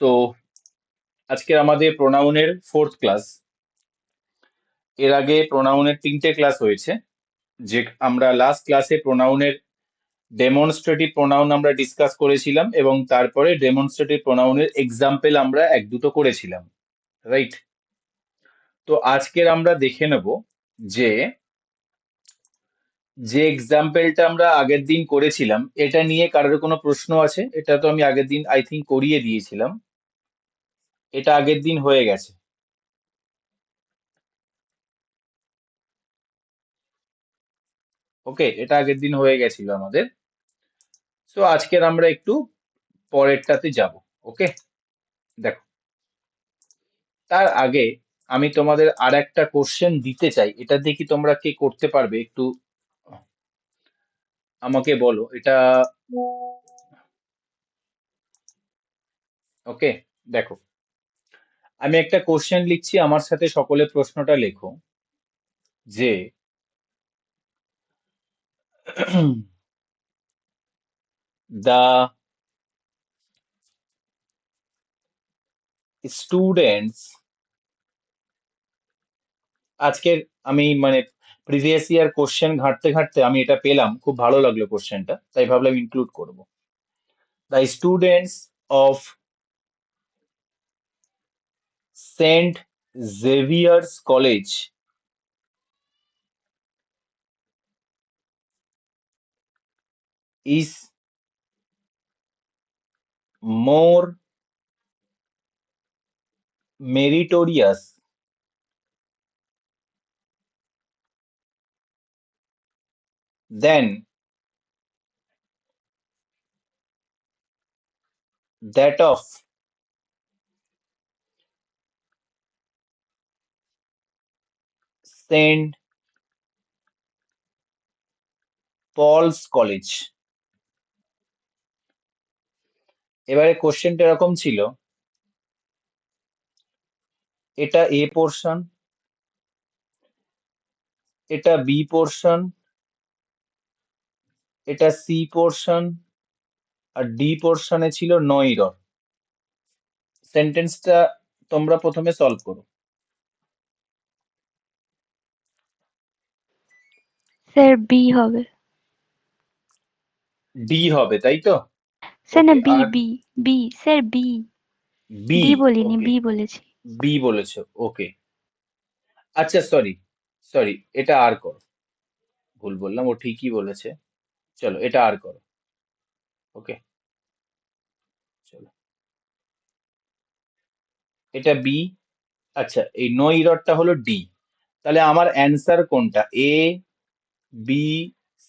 তো আজকে আমাদের প্রোনাউনের 4th ক্লাস। এর আগে প্রোনাউনের 3টে ক্লাস হয়েছে। যে আমরা লাস্ট ক্লাসে প্রোনাউনের ডেমনস্ট্রেটিভ প্রোনাউন আমরা ডিসকাস করেছিলাম এবং তারপরে ডেমনস্ট্রেটিভ প্রোনাউনের এক্সাম্পল আমরা এক দুটো করেছিলাম, রাইট? তো আজকের আমরা দেখে নেব যে যে এক্সাম্পলটা আমরা আগের দিন করেছিলাম এটা নিয়ে কারোর কোনো প্রশ্ন আছে? এটা তো আমি আগের দিন আই থিঙ্ক করিয়ে দিয়েছিলাম। এটা আগের দিন হয়ে গেছে। ওকে, এটা আগের দিন হয়ে গেছিল আমাদের। তো আজকের আমরা একটু পরেরটাতে যাব। ওকে, দেখো, তার আগে আমি তোমাদের আর একটা কোশ্চেন দিতে চাই। এটা দেখি তোমরা কে করতে পারবে, একটু আমাকে বলো এটা। ওকে, দেখো, আমি একটা কোশ্চেন লিখছি, আমার সাথে সকলে প্রশ্নটা লেখো যে the students, আজকের আমি মানে প্রিভিয়াস ইয়ার কোশ্চেন ঘাঁটতে ঘাঁটতে আমি এটা পেলাম, খুব ভালো লাগলো কোশ্চেনটা, তাই ভাবলাম ইনক্লুড করব। The students of Saint Xavier's College is more meritorious than that of Saint Paul's College। এবারে কোশ্চেনটা এরকম ছিল, এটা এ পোর্শন, এটা বি পোর্শন, এটা সি পোর্শন, আর ডি পোর্শনে ছিল নইরর। সেন্টেন্সটা তোমরা প্রথমে সলভ করো। স্যার বি হবে। ডি হবে, তাই তো? স্যার না, ওকে, বি আর B B sir B. B? D বলিনি, ওকে, বি বলেছি। বি বলেছো, ওকে। আচ্ছা, সরি সরি, এটা আর করো। ভুল বললাম, ও ঠিকই বলেছে। চলো, এটা আর করো। ওকে, চলো, এটা বি। আচ্ছা, এই নো ইররটা হলো ডি। তাহলে আমার অ্যান্সার কোনটা, এ, বি,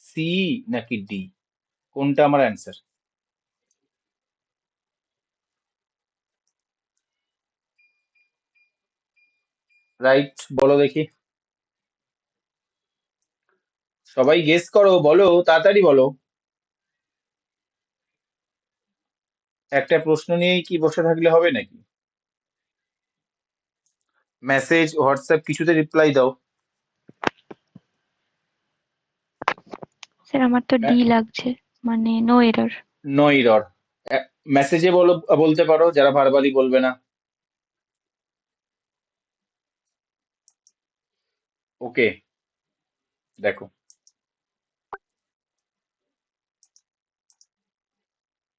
সি নাকি ডি? কোনটা আমার অ্যান্সার? রাইট, বলো দেখি। সবাই গেস করো, বলো তাড়াতাড়ি বলো। একটা প্রশ্ন নিয়েই কি বসে থাকলে হবে নাকি? মেসেজ, হোয়াটসঅ্যাপ কিছুতে রিপ্লাই দাও। স্যার আমার তো ডি লাগছে, মানে নো এরর। No error. মেসেজে বলো, বলতে পারো যারা ভার্বালি বলবে না। ওকে, দেখো,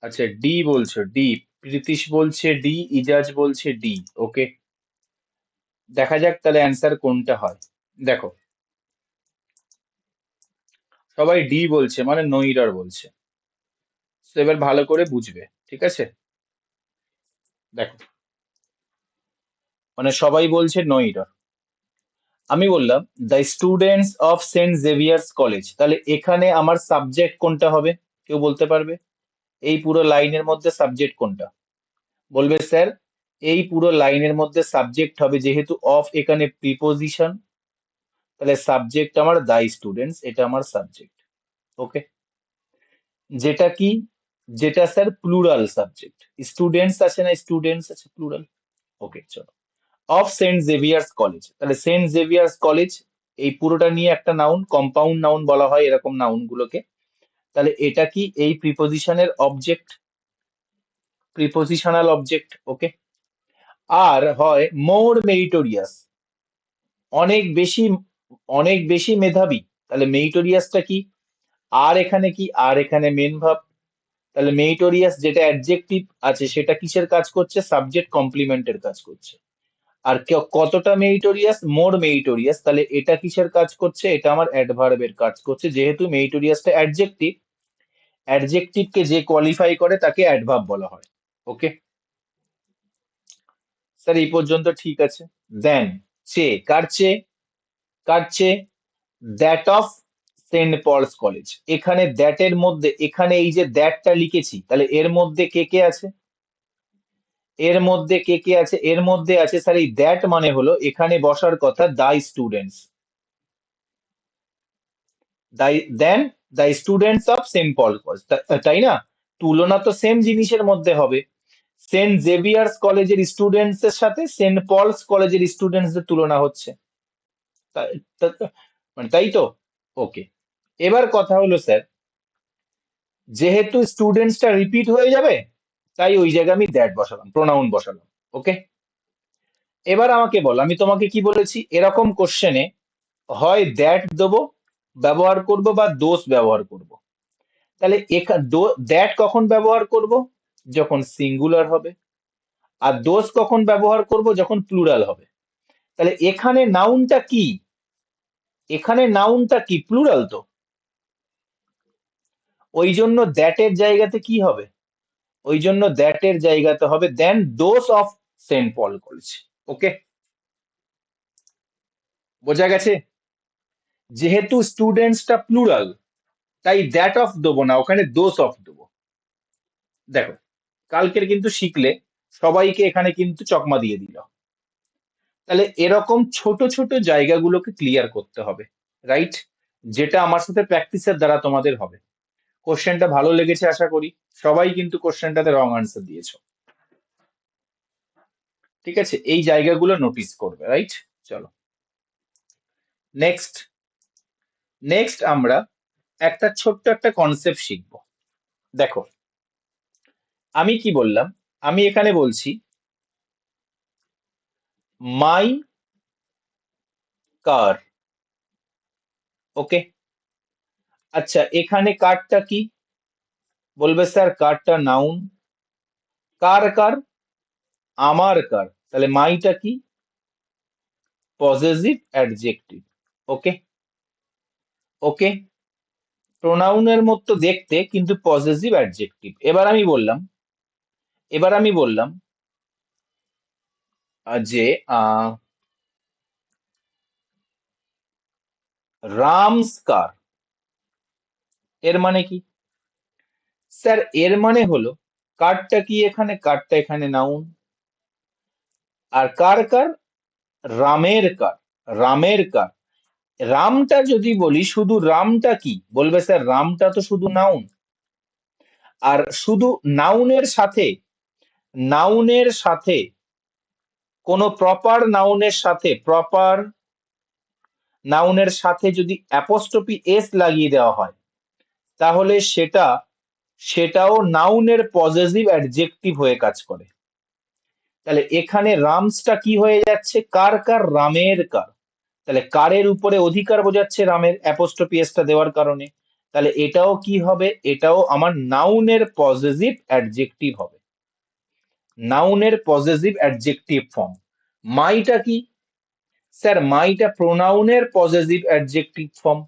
আচ্ছা ডি বলছো, ডি। প্রীতিশ বলছে ডি, ইজাজ বলছে ডি। ওকে, দেখা যাক তাহলে অ্যান্সার কোনটা হয়। দেখো, সবাই ডি বলছে মানে নো ইরর বলছে। তো এবার ভালো করে বুঝবে, ঠিক আছে? দেখো, মানে সবাই বলছে নো ইরর। আমি বললাম the students of Saint Xavier's College, তাহলে এখানে আমার সাবজেক্ট কোনটা হবে? কেউ বলতে পারবে? এই পুরো লাইনের মধ্যে সাবজেক্ট কোনটা? বলবে স্যার, এই পুরো লাইনের মধ্যে সাবজেক্ট হবে, যেহেতু অফ এখানে প্রিপোজিশন, তাহলে সাবজেক্ট আমার দ্য স্টুডেন্টস, এটা আমার সাবজেক্ট। ওকে, যেটা কি, যেটা স্যার প্লুরাল সাবজেক্ট। স্টুডেন্টস আছে না, স্টুডেন্টস আছে প্লুরাল। ওকে, চলো, অফ সেন্ট জেভিয়ার্স কলেজ, তাহলে সেন্ট জেভিয়ার্স কলেজ এই পুরোটা নিয়ে একটা নাউন, কম্পাউন্ড নাউন বলা হয় এরকম নাউন গুলোকে। তাহলে এটা কি এই প্রিপোজিশনের অবজেক্ট? Prepositional object. ওকে। আর হয় মোর মেরিটোরিয়াস, অনেক বেশি, অনেক বেশি মেধাবী, তাহলে মেরিটোরিয়াসটা কি? আর এখানে কি? আর এখানে মেন ভার্ব, তাহলে মেরিটোরিয়াস যেটা অ্যাডজেক্টিভ আছে সেটা কিসের কাজ করছে? সাবজেক্ট কমপ্লিমেন্টের কাজ করছে। আর কতটা মেরিটোরিয়াস? মোর মেরিটোরিয়াস, তাহলে এটা কিসের কাজ করছে? এটা আমার অ্যাডভার্বের কাজ করছে, যেহেতু মেরিটোরিয়াসটা অ্যাডজেক্টিভ, অ্যাডজেক্টিভকে যে কোয়ালিফাই করে তাকে অ্যাডভার্ব বলা হয়। ওকে স্যার, এই পর্যন্ত ঠিক আছে। দেন চেয়ে, কার চেয়ে? কার চেয়ে? That of Saint Paul's College. এখানে দ্যাট এর মধ্যে, এখানে এই যে দ্যাটটা লিখেছি, তাহলে এর মধ্যে কে কে আছে? এর মধ্যে কে কে আছে? এর মধ্যে আছে স্যার, এই দ্যাট মানে হলো এখানে বসার কথা the students, then the students of Saint Paul College, তাই না? তুলনা তো সেম জিনিসের মধ্যে হবে, সেন্ট জেভিয়ার্স কলেজের স্টুডেন্টস এর সাথে সেন্ট পলস কলেজের স্টুডেন্টসদের তুলনা হচ্ছে, মানে তাই তো? ওকে। এবার কথা হলো স্যার, যেহেতু স্টুডেন্টসটা রিপিট হয়ে যাবে, তাই ওই জায়গায় আমি দ্যাট বসালাম, প্রোনাউন বসালাম। ওকে। এবার আমাকে বল, আমি তোমাকে কি বলেছি, এরকম কোশ্চেনে হয় দ্যাট দেবো ব্যবহার করব, বা দোষ ব্যবহার করব। তাহলে দ্যাট কখন ব্যবহার করব? যখন সিঙ্গুলার হবে। আর দোষ কখন ব্যবহার করব? যখন প্লুরাল হবে। তাহলে এখানে নাউনটা কি? এখানে নাউনটা কি? প্লুরাল তো, ওই জন্য দ্যাটের জায়গাতে কি হবে? ওই জন্য দ্যাটের জায়গাতে হবে than those of Saint Paul College. Okay, বোঝা গেছে? যেহেতু স্টুডেন্টসটা প্লুরাল, তাই দ্যাট অফ দেবো না, ওখানে দোজ অফ দেবো। দেখো, কালকের কিন্তু শিখলে সবাইকে এখানে কিন্তু চকমা দিয়ে দিল। তাহলে এরকম ছোট ছোট জায়গাগুলোকে ক্লিয়ার করতে হবে, রাইট? যেটা আমার সাথে প্র্যাকটিসের দ্বারা তোমাদের হবে। কোশ্চেনটা ভালো লেগেছে আশা করি, সবাই কিন্তু কোশ্চেনটাতে রং আনসার দিয়েছো। ঠিক আছে, এই জায়গাগুলো নোটিস করবে, রাইট? চলো নেক্সট। নেক্সট আমরা একটা ছোট্ট একটা কনসেপ্ট শিখব। দেখো, আমি কি বললাম? আমি এখানে বলছি মাই কার। ওকে, আচ্ছা এখানে কারটা কি? বলবে স্যার কারটা নাউন। কার কার? আমার কার। তাহলে মাইটা কি? Possessive adjective. ওকে। ওকে, প্রোনাউনের মতো দেখতে কিন্তু পজেসিভ অ্যাডজেক্টিভ। এবার আমি বললাম যে রামস কার। এর মানে কি? স্যার এর মানে হলো কারটা কি? এখানে কারটা এখানে নাউন। আর কার কার? রামের কার। রামের কার। রামটা যদি বলি, শুধু রামটা কি? বলবে স্যার রামটা তো শুধু নাউন। আর শুধু নাউনের সাথে, নাউনের সাথে কোনো প্রপার নাউনের সাথে, প্রপার নাউনের সাথে যদি অ্যাপোস্ট্রফি এস লাগিয়ে দেওয়া হয়, তাহলে সেটাও নাউনের পজেসিভ অ্যাডজেক্টিভ হয়ে কাজ করে। তাহলে এখানে রামসটা কি হয়ে যাচ্ছে? কার কার? রামের কার। তাহলে কারের উপরে অধিকার বোঝাচ্ছে রামের, অ্যাপোস্ট্রফি এসটা দেওয়ার কারণে। তাহলে এটাও কি হবে? এটাও আমার নাউনের পজেসিভ অ্যাডজেক্টিভ হবে, নাউনের পজেসিভ অ্যাডজেক্টিভ ফর্ম। মাইটা কি? স্যার মাইটা প্রোনাউনের পজেসিভ অ্যাডজেক্টিভ ফর্ম।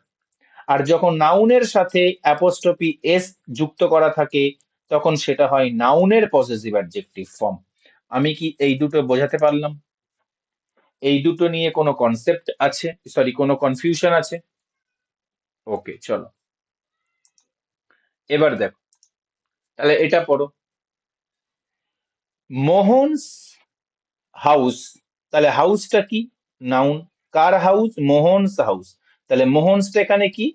আর যখন নাউনের সাথে অ্যাপোস্ট্রফি এস যুক্ত করা থাকে, তখন সেটা হয় নাউনের পজেসিভ অ্যাডজেক্টিভ ফর্ম। আমি কি এই দুটো বোঝাতে পারলাম? এই দুটো নিয়ে কোনো কনসেপ্ট আছে, সরি কোনো কনফিউশন আছে? ওকে চলো, এবার দেখো, তাহলে এটা পড়ো, মোহনস হাউস। তাহলে হাউসটা কি? নাউন। কার হাউস? মোহনস হাউস। তাহলে মোহনসটা এখানে কি?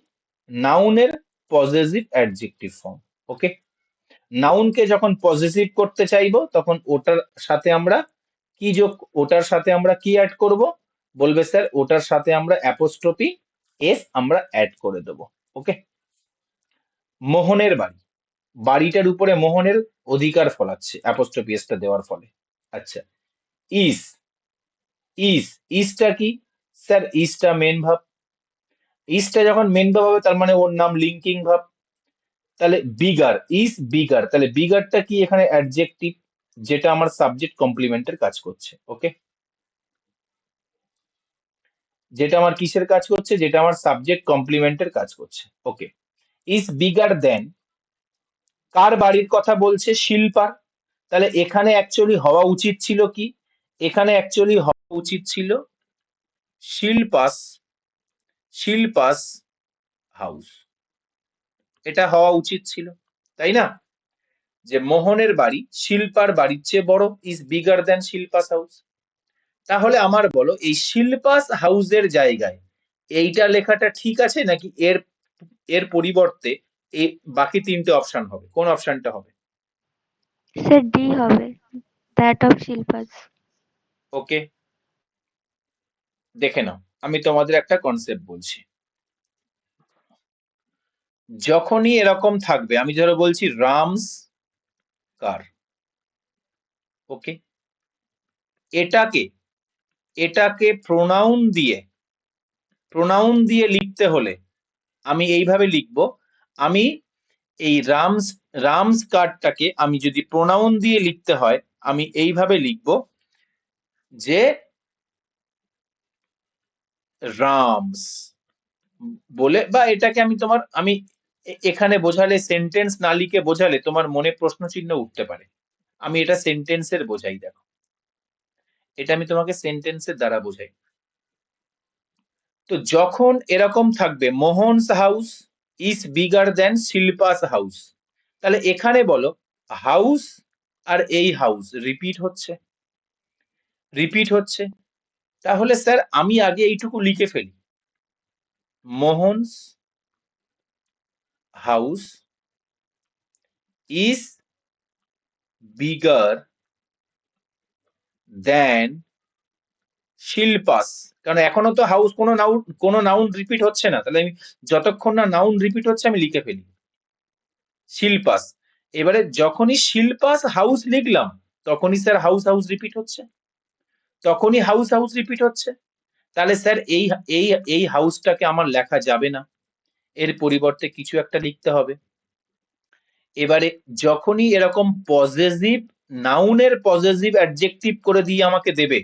নাউনের পজেসিভ অ্যাডজেক্টিভ ফর্ম। ওকে, নাউনকে যখন পজেসিভ করতে চাইবো, তখন ওটার সাথে আমরা কি যোগ, ওটার সাথে আমরা কি অ্যাড করব? বলবে স্যার ওটার সাথে আমরা অ্যাপোস্ট্রফি এস আমরা অ্যাড করে দেবো। ওকে, মোহনের বাড়ি, বাড়িটার উপরে মোহনের অধিকার ফলাচ্ছে অ্যাপোস্ট্রফি এসটা দেওয়ার ফলে। আচ্ছা, ইজ, ইজ, ইজটা কি? স্যার ইজটা মেন ভাব। ইজটা যখন মেন ভাব হবে তার মানে ওর নাম লিঙ্কিং ভাব। তাহলে বিগার, ইজ বিগার, তাহলে বিগারটা কি? এখানে অ্যাডজেক্টিভ, যেটা আমার সাবজেক্ট কমপ্লিমেন্টের কাজ করছে। ওকে, যেটা আমার কিসের কাজ করছে? যেটা আমার সাবজেক্ট কমপ্লিমেন্টের কাজ করছে। ওকে, ইজ বিগার দেন, কার বাড়ির কথা বলছে? শিল্পার। তাহলে এখানে অ্যাকচুয়ালি হওয়া উচিত ছিল কি? এখানে অ্যাকচুয়ালি হওয়া উচিত ছিল শিল্পাস, শিল্পাস হাউস, এটা হওয়া উচিত ছিল, তাই না? যে মোহনের বাড়ি শিল্পার বাড়ির চেয়ে বড়, is bigger than Shilpa's house. তাহলে আমার বলো, এই শিল্পাস হাউসের জায়গায় এইটা লেখাটা ঠিক আছে, নাকি এর এর পরিবর্তে এই বাকি তিনটে অপশন হবে? কোন অপশনটা হবে? স্যার ডি হবে, দ্যাট অফ শিল্পাস। ওকে, দেখে নাও, আমি তোমাদের একটা কনসেপ্ট বলছি। যখনই এরকম থাকবে, আমি ধরো বলছি রামস কার, ওকে, এটাকে এটাকে প্রোনাউন দিয়ে লিখতে হলে আমি এইভাবে লিখবো। আমি এই রামস, রামস কার্ডটাকে আমি যদি প্রোনাউন দিয়ে লিখতে হয়, আমি এইভাবে লিখবো যে রামস বলে, বা এটাকে আমি আমি এখানে বোঝালে, সেন্টেন্স না লিখে বোঝালে তোমার মনে প্রশ্ন চিহ্ন উঠতে পারে। আমি এটা সেন্টেন্সের বোঝাই, দেখো, এটা আমি তোমাকে সেন্টেন্সের দ্বারা বোঝাই। তো যখন এরকম থাকবে Mohan's house is bigger than Shilpa's house, তাহলে এখানে বলো হাউস আর এই হাউস রিপিট হচ্ছে, রিপিট হচ্ছে। তাহলে স্যার আমি আগে এইটুকু লিখে ফেলি, মোহনস হাউস ইজ বিগার দেন শিল্পাস। কারণ এখনো তো হাউস কোনো নাউন রিপিট হচ্ছে না, তাহলে আমি যতক্ষণ না নাউন রিপিট হচ্ছে আমি লিখে ফেলি শিল্পাস। এবারে যখনই শিল্পাস হাউস লিখলাম, তখনই স্যার হাউস হাউস রিপিট হচ্ছে, তখনই হাউস হাউস রিপিট হচ্ছে। তাহলে স্যার এই এই এই হাউসটাকে আমার লেখা যাবে না, এর পরিবর্তে কিছু একটা লিখতে হবে। এবারে যখনই এরকম পজেসিভ, নাউনের পজেসিভ অ্যাডজেক্টিভ করে দিয়ে আমাকে দেবে,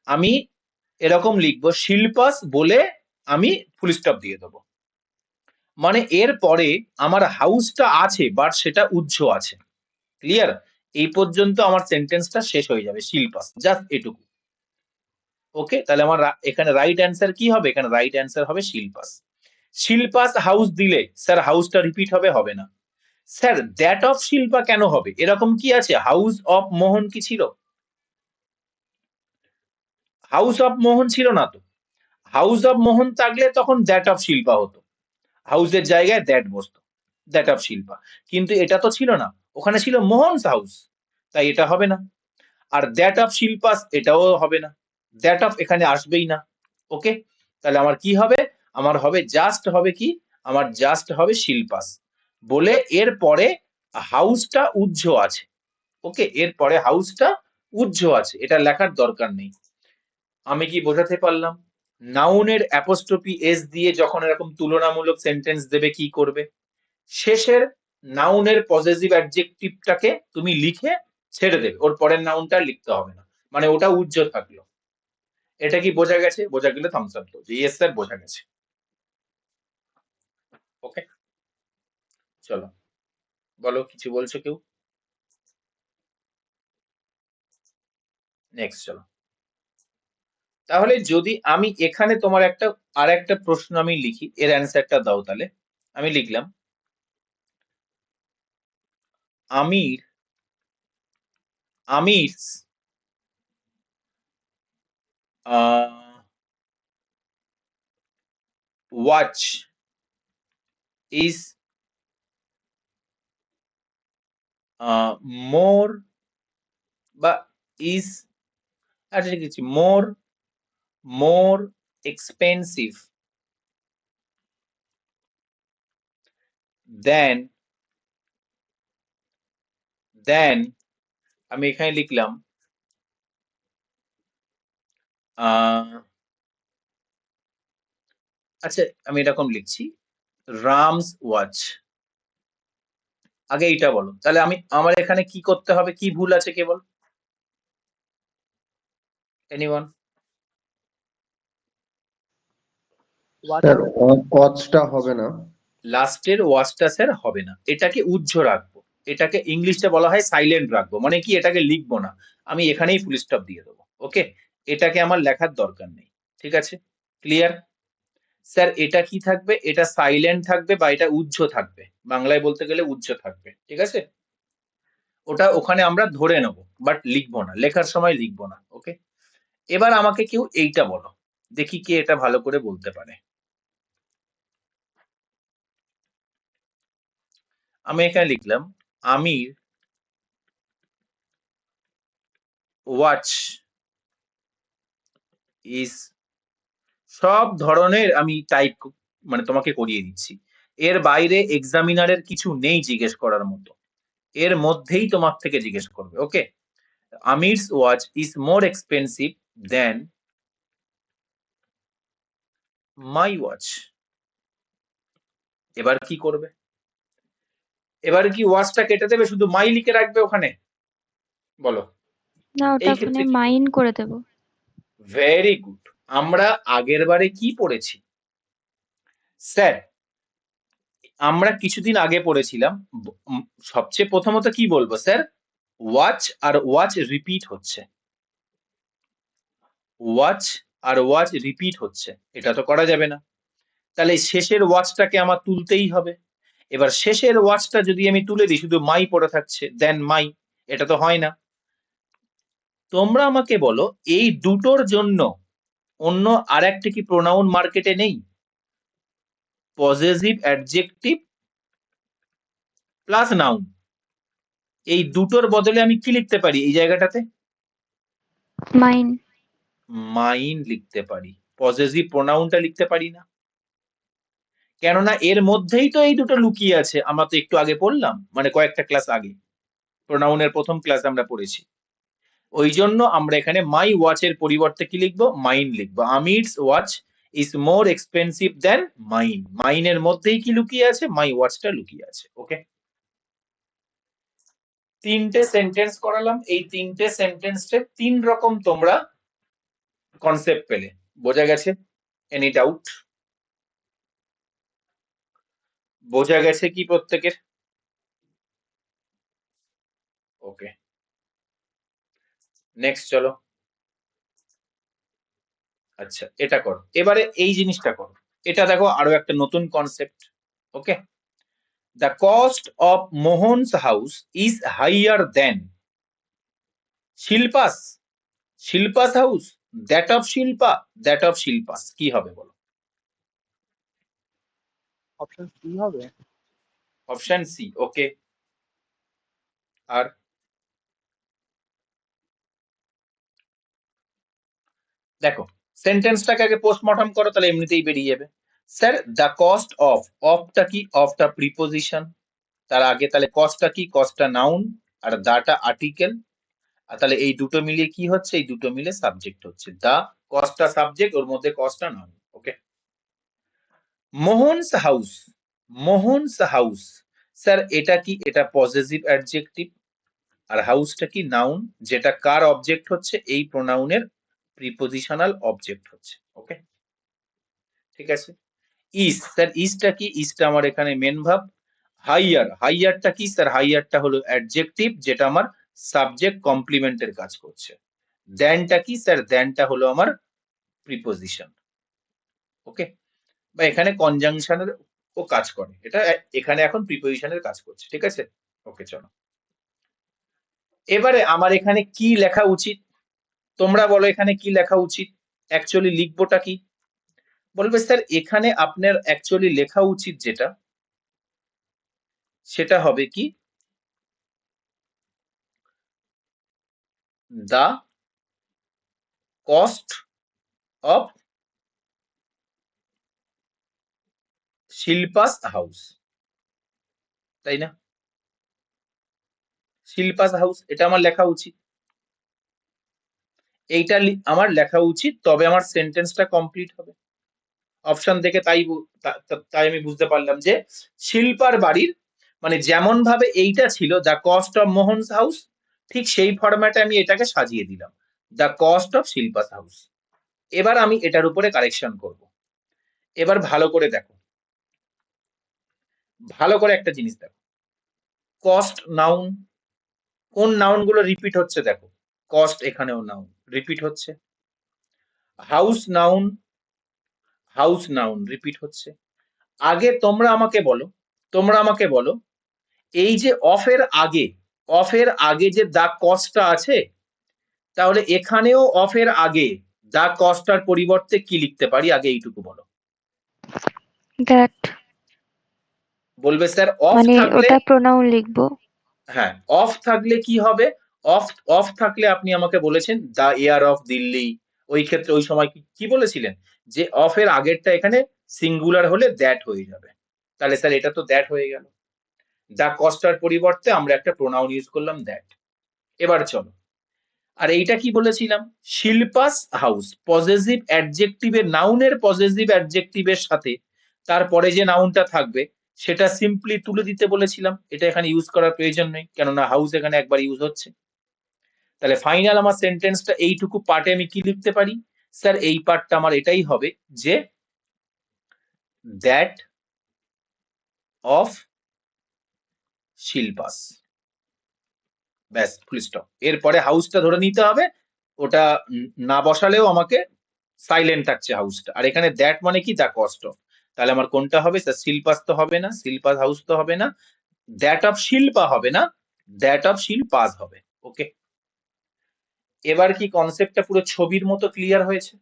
আমি এরকম লিখবো শিল্পাস বলে আমি ফুল স্টপ দিয়ে দেবো। মানে এর পরে আমার হাউসটা আছে, বাট সেটা উহ্য আছে। ক্লিয়ার? এই পর্যন্ত আমার সেন্টেন্সটা শেষ হয়ে যাবে, শিল্পাস, জাস্ট এটুকু। ওকে, তাহলে আমার এখানে রাইট অ্যান্সার কি হবে? এখানে রাইট অ্যান্সার হবে শিল্পাস। শিল্পাস হাউস দিলে স্যার হাউসটা রিপিট হবে? হবে না। স্যার দ্যাট অফ শিল্পা কেন হবে? এরকম কি আছে? হাউস অফ মোহন কি ছিল? হাউস অফ মোহন ছিল না তো। হাউস অফ মোহন থাকলে তখন দ্যাট অফ শিল্পা হতো, হাউসের জায়গায় দ্যাট বসতো, দ্যাট অফ শিল্পা। কিন্তু এটা তো ছিল না, ওখানে ছিল মোহনস হাউস, তাই এটা হবে না। আর দ্যাট অফ শিল্পাস এটাও হবে না, দ্যাট অফ এখানে আসবেই না। ওকে, তাহলে আমার কি হবে? আমার হবে জাস্ট হবে কি? আমার জাস্ট হবে শিল্পাস বলে এর পরে হাউসটা উহ্য আছে। ওকে, এর পরে হাউসটা উহ্য আছে, এটা লেখার দরকার নেই। আমি কি বোঝাতে পারলাম? নাউনের অ্যাপোস্ট্রফি এস দিয়ে যখন এরকম তুলনামূলক সেন্টেন্স দেবে কি করবে? শেষের নাউনের পজেসিভ অ্যাডজেক্টিভটাকে তুমি লিখে ছেড়ে দেবে, ওর পরের নাউনটা লিখতে হবে না, মানে ওটা উজ্জ থাকলো। এটা কি বোঝা গেছে? বোঝা গেলে থামস আপ দাও যে ইয়েস স্যার বোঝা গেছে। ওকে, চলো, বলো, কিছু বলছো কেউ? নেক্সট চলো। তাহলে যদি আমি এখানে তোমার আর একটা প্রশ্ন আমি লিখি, এর অ্যান্সারটা দাও তাহলে। আমি লিখলাম আমির, আমিরস ওয়াচ ইজ মোর, বা ইজ, আচ্ছা ঠিক আছে, মোর, মোর এক্সপেন্সিভ দেন দেন আমি এখানে লিখলাম আচ্ছা, আমি এরকম লিখছি, রামস ওয়াচ। আগে এইটা বলো, তাহলে আমার এখানে কি করতে হবে, কি ভুল আছে কেবল? এনিওয়ান? স্যার ওয়াচটা হবে না। লাস্টের ওয়াচটা স্যার হবে না, এটাকে উজ্জ্ব রাখবো, এটাকে ইংলিশটা বলা হয় সাইলেন্ট রাখবো, মানে কি এটাকে লিখবো না, আমি এখানেই ফুল স্টপ দিয়ে দেবো। ওকে, এটাকে আমার লেখার দরকার নেই। ঠিক আছে, ক্লিয়ার? স্যার এটা কি থাকবে, এটা সাইলেন্ট থাকবে বা এটা উজ্জ্ব থাকবে, বাংলায় বলতে গেলে উজ্জ্ব থাকবে। ঠিক আছে, ওটা ওখানে আমরা ধরে নেব, বাট লিখবো না, লেখার সময় লিখবো না। ওকে, এবার আমাকে কেউ এইটা বলো, দেখি কে এটা ভালো করে বলতে পারে। আমি এখানে লিখলাম আমির ওয়াচ ইজ, সব ধরনের আমি টাইপ মানে তোমাকে করিয়ে দিচ্ছি, এর বাইরে এক্সামিনারের কিছু নেই জিজ্ঞেস করার মতো, এর মধ্যেই তোমার থেকে জিজ্ঞেস করবে। Okay, Amir's watch is more expensive than my watch. এবার কি করবে, এবার কি ওয়াচটা কেটে দেবে, শুধু মাই লিখে রাখবে ওখানে? বলো, না, ওটা এই ওখানে ক্ষেত্রে কি? মাইন করে দেবো। Very good. আমরা আগের বারে কি পড়েছি স্যার? আমরা কিছুদিন আগে পড়েছিলাম, সবচেয়ে প্রথমত কি বলবো স্যার, ওয়াচ আর ওয়াচ রিপিট হচ্ছে, ওয়াচ আর ওয়াচ রিপিট হচ্ছে, এটা তো করা যাবে না। তাহলে শেষের ওয়াচটাকে আমার তুলতেই হবে। এবার শেষের ওয়াচটা যদি আমি তুলে দিই, শুধু মাই পড়ে থাকছে, দেন মাই, এটা তো হয় না। তোমরা আমাকে বলো, এই দুটোর জন্য অন্য আর একটা কি প্রোনাউন মার্কেটে নেই? পজেসিভ অ্যাডজেক্টিভ প্লাস নাউন, এই দুটোর বদলে আমি কি লিখতে পারি এই জায়গাটাতে? মাইন। মাইন লিখতে পারি, পজেসিভ প্রোনাউনটা লিখতে পারি না, কেননা এর মধ্যেই তো এই দুটো লুকিয়ে আছে, আমরা তো একটু আগে পড়লাম, মানে কয়েকটা ক্লাস আগে প্রোনাউনের প্রথম ক্লাস আমরা পড়েছি। ওই জন্য আমরা এখানে মাই ওয়াচ এর পরিবর্তে কি লিখবো, মাইন লিখবো। Amir's watch is more expensive than mine, মাইনের মধ্যেই কি লুকিয়ে আছে, মাই ওয়াচটা লুকিয়ে আছে। ওকে, তিনটে সেন্টেন্স করালাম, এই তিনটে সেন্টেন্সে তিন রকম তোমরা কনসেপ্ট পেলে, বোঝা গেছে? Any doubt? বোঝা গেছে কি প্রত্যেকের? ওকে, নেক্সট চলো। আচ্ছা, এটা করো, এবারে এই জিনিসটা করো, এটা দেখো আরো একটা নতুন concept. Okay, the cost of Mohan's house is higher than Shilpa's, Shilpa's house, that of Shilpa, that of Shilpa's, কি হবে বলো? অপশন সি হবে। Option C. ওকে, আর দেখো, সেন্টেন্সটাকে আগে পোস্টমর্টম করো, তাহলে এমনিতেই বেরিয়ে যাবে। স্যার দ্য কস্ট অফ, অফটা কি, অফটা প্রিপোজিশন, তার আগে তাহলে কস্টটা কি, কস্টটা নাউন, আর দাটা আর্টিকেল, আর তাহলে এই দুটো মিলিয়ে কি হচ্ছে, এই দুটো মিলে সাবজেক্ট হচ্ছে, দা কস্টটা সাবজেক্ট, ওর মধ্যে কস্টটা noun. Okay, Mohan's house, Mohan's house, sir এটা কি, এটা পজেসিভ অ্যাডজেক্টিভ, আর হাউসটা কি, নাউন, যেটা কার অবজেক্ট হচ্ছে, এই প্রোনাউনের প্রিপোজিশনাল অবজেক্ট হচ্ছে। ওকে, ঠিক আছে। ইজ, স্যার ইজটা কি, ইজটা আমার এখানে মেন ভার্ব। হাইয়ার, হাইয়ারটা কি স্যার, হাইয়ারটা হলো অ্যাডজেক্টিভ, যেটা আমার সাবজেক্ট কমপ্লিমেন্টের কাজ করছে। দেনটা কি স্যার, দেনটা হলো আমার প্রিপোজিশন। ওকে, বা এখানে কনজাংশনের ও কাজ করে, এটা এখানে এখন প্রিপোজিশনের কাজ করছে। ঠিক আছে, ওকে চলো, এবারে আমার এখানে কি লেখা উচিত, তোমরা বলো এখানে কি লেখা উচিত, অ্যাকচুয়ালি লিখবোটা কি? বলবে স্যার এখানে আপনার অ্যাকচুয়ালি লেখা উচিত যেটা, সেটা হবে কি, দা কস্ট অফ শিল্পাস হাউস, তাই না? শিল্পাস হাউস, এটা আমার লেখা উচিত, এইটা আমার লেখা উচিত, তবে আমার সেন্টেন্সটা কমপ্লিট হবে। অপশন দেখে তাই আমি বুঝতে পারলাম যে শিল্পার বাড়ির, মানে যেমন ভাবে এইটা ছিল the cost of Mohan's house, ঠিক সেই ফরম্যাটে আমি এটাকে সাজিয়ে দিলাম, the cost of Shilpa's house. এবার আমি এটার উপরে কারেকশন করব। এবার ভালো করে দেখো, ভালো করে একটা জিনিস দেখো, কস্ট নাউন, কোন নাউন গুলো রিপিট হচ্ছে দেখো, কস্ট এখানেও নাউন রিপিট হচ্ছে, house noun, house noun repeat হচ্ছে। আগে তোমরা আমাকে বলো এই যে অফের আগে যে দা কস্টটা আছে, তাহলে এখানেও অফের আগে দা কস্টটার পরিবর্তে কি লিখতে পারি, আগে এইটুকু বলো। দ্যাট, বলবে স্যার অফ মানে থাকলে, ওটা প্রোনাউন লিখবো। হ্যাঁ অফ থাকলে কি হবে, অফ অফ থাকলে আপনি আমাকে বলেছেন দা এয়ার অফ দিল্লি, ওই ক্ষেত্রে ওই সময় কি বলেছিলেন যে অফের আগেরটা এখানে সিঙ্গুলার হলে দ্যাট হয়ে যাবে, তাহলে স্যার এটা তো দ্যাট হয়ে গেল, দা কস্টার পরিবর্তে আমরা একটা প্রোনাউন ইউজ করলাম দ্যাট। এবার চলো, আর এইটা কি বলেছিলাম, শিল্পাস হাউস পজেসিভ অ্যাডজেক্টিভের, নাউনের পজেসিভ অ্যাডজেক্টিভের সাথে তারপরে যে নাউনটা থাকবে সেটা সিম্পলি তুলে দিতে বলেছিলাম, এটা এখানে ইউজ করার প্রয়োজন নেই, কেননা হাউস এখানে একবার ইউজ হচ্ছে। তাহলে ফাইনাল আমার সেন্টেন্সটা এইটুকু পার্টে আমি কি লিখতে পারি, স্যার এই পার্টটা আমার এটাই হবে যে দ্যাট অফ শিল্পাস, ব্যাস ফুল স্টপ। এরপরে হাউসটা ধরে নিতে হবে, ওটা না বসালেও আমাকে সাইলেন্ট থাকছে হাউসটা, আর এখানে দ্যাট মানে কি, দ্য কস্ট অফ, তাহলে আমার কোনটা হবে স্যার, শিল্পাস তো হবে না, শিল্পাস হাউস তো হবে না, দ্যাট অফ শিল্পা হবে না, দ্যাট অফ শিল্পাস হবে। ওকে, এবার কি কনসেপ্টটা পুরো ছবির মতো ক্লিয়ার হয়েছে?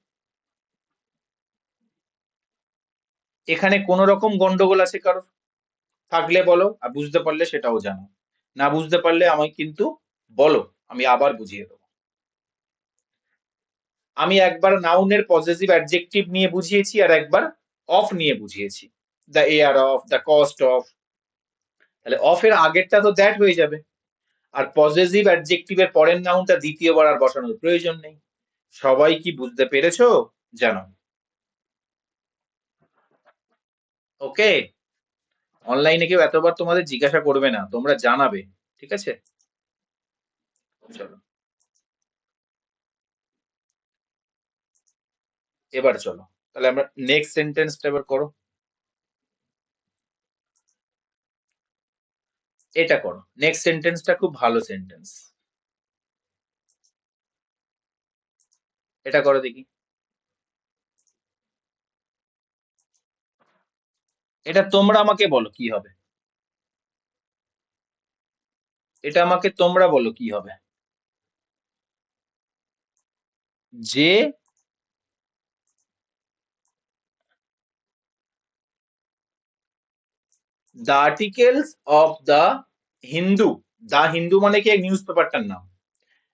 এখানে কোন রকম গন্ডগোল আছে কারোর? থাকলে বলো, আর বুঝতে পারলে সেটাও জানো, না বুঝতে পারলে আমায় কিন্তু বলো, আমি আবার বুঝিয়ে দেবো। আমি একবার নাউনের পজেসিভ অ্যাডজেক্টিভ নিয়ে বুঝিয়েছি, আর একবার অফ নিয়ে বুঝিয়েছি, the air of, the cost of, তাহলে অফ এর আগেরটা তো দ্যাট হয়ে যাবে, আর পজেসিভ অ্যাডজেক্টিভের পরের নাউনটা দ্বিতীয়বার আর বসানোর প্রয়োজন নেই। সবাই কি বুঝতে পেরেছো? জানো, ওকে। অনলাইনে কেউ এতবার তোমাদের জিজ্ঞাসা করবে না, তোমরা জানাবে, ঠিক আছে? চলো, এবার চলো, তাহলে আমরা নেক্সট সেন্টেন্সটা এবার করো, এটা করো, নেক্সট সেন্টেন্সটা খুব ভালো সেন্টেন্স, এটা করো দেখি। এটা তোমরা আমাকে বলো কি হবে, এটা আমাকে তোমরা বলো কি হবে, যে the articles of the Hindu, the Hindu মানে কি নিউজ পেপারটার নাম,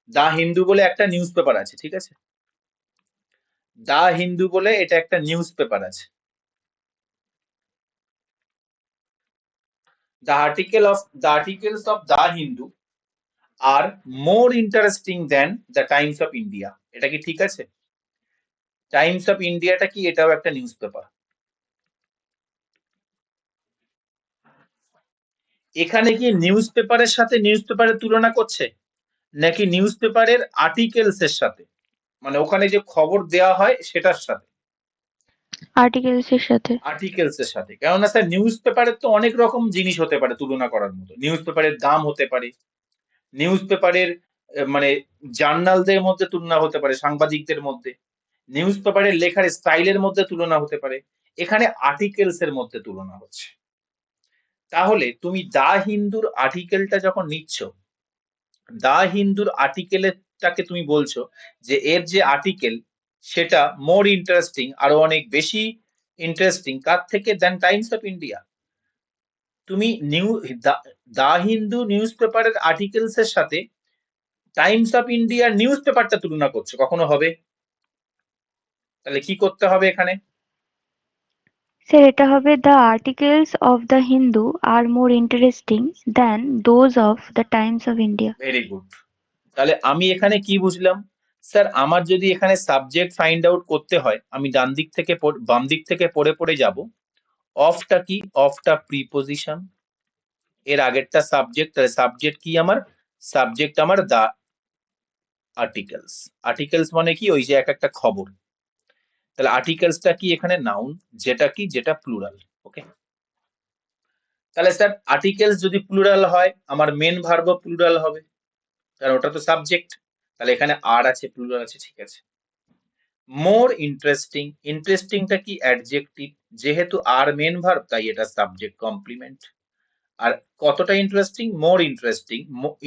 দ্য হিন্দু বলে একটা নিউজ পেপার আছে, ঠিক আছে, দ্য হিন্দু বলে এটা একটা নিউজ পেপার আছে, the articles of the Hindu আর more interesting than the Times of India, এটা কি ঠিক আছে? টাইমস অফ ইন্ডিয়াটা কি, এটাও একটা নিউজ পেপার। এখানে কি নিউজ পেপারের সাথে নিউজ পেপারের তুলনা করছে, নাকি নিউজ পেপারের আর্টিকেলস এর সাথে, মানে ওখানে যে খবর দেওয়া হয় সেটার সাথে? আর্টিকেলস এর সাথে। আর্টিকেলস এর সাথে, কেননা স্যার নিউজ পেপারের তো অনেক রকম জিনিস হতে পারে তুলনা করার মতো, নিউজ পেপারের দাম হতে পারে, নিউজ পেপারের মানে জার্নালদের মধ্যে তুলনা হতে পারে, সাংবাদিকদের মধ্যে, নিউজ পেপারের লেখার স্টাইলের মধ্যে তুলনা হতে পারে, এখানে আর্টিকেলস এর মধ্যে তুলনা হচ্ছে। তাহলে তুমি দা হিন্দুর আর্টিকেলটা যখন নিচ্ছ, দা হিন্দুর আর্টিকেলটাকে তুমি বলছো যে এর যে আর্টিকেল সেটা মোর ইন্টারেস্টিং, আরো অনেক বেশি ইন্টারেস্টিং কার থেকে, দেন টাইমস অফ ইন্ডিয়া। তুমি দা হিন্দু নিউজ পেপারের আর্টিকেলস এর সাথে টাইমস অফ ইন্ডিয়ার নিউজ পেপারটা তুলনা করছো, কখনো হবে? তাহলে কি করতে হবে এখানে, স্যার এটা হবে the articles of the Hindu are more interesting than those of the Times of India. Very good. তাহলে আমি এখানে কি বুঝলাম? স্যার আমার যদি এখানে সাবজেক্ট ফাইন্ড আউট করতে হয়, আমি ডান দিক থেকে বাম দিক থেকে পড়ে পড়ে যাব। অফটা কি? অফটা প্রিপোজিশন, এর আগেরটা সাবজেক্ট, তাহলে সাবজেক্ট কি আমার? সাবজেক্ট আমার দা আর্টিকেলস। আর্টিকেলস মানে কি? ওই যে এক একটা খবর। তাহলে আর্টিকেলসটা কি? এখানে নাউন, যেটা কি? যেটা প্লুরাল। ওকে, তাহলে স্যার আর্টিকেলস যদি প্লুরাল হয়, আমার মেন ভার্বও প্লুরাল হবে, কারণ ওটা তো সাবজেক্ট। তাহলে এখানে আর আছে, প্লুরাল আছে, ঠিক আছে। মোর ইন্টারেস্টিং, ইন্টারেস্টিংটা কি? অ্যাডজেক্টিভ, যেহেতু আর মেন ভার্ব তাই এটা সাবজেক্ট কমপ্লিমেন্ট। আর কতটা ইন্টারেস্টিং? More interesting.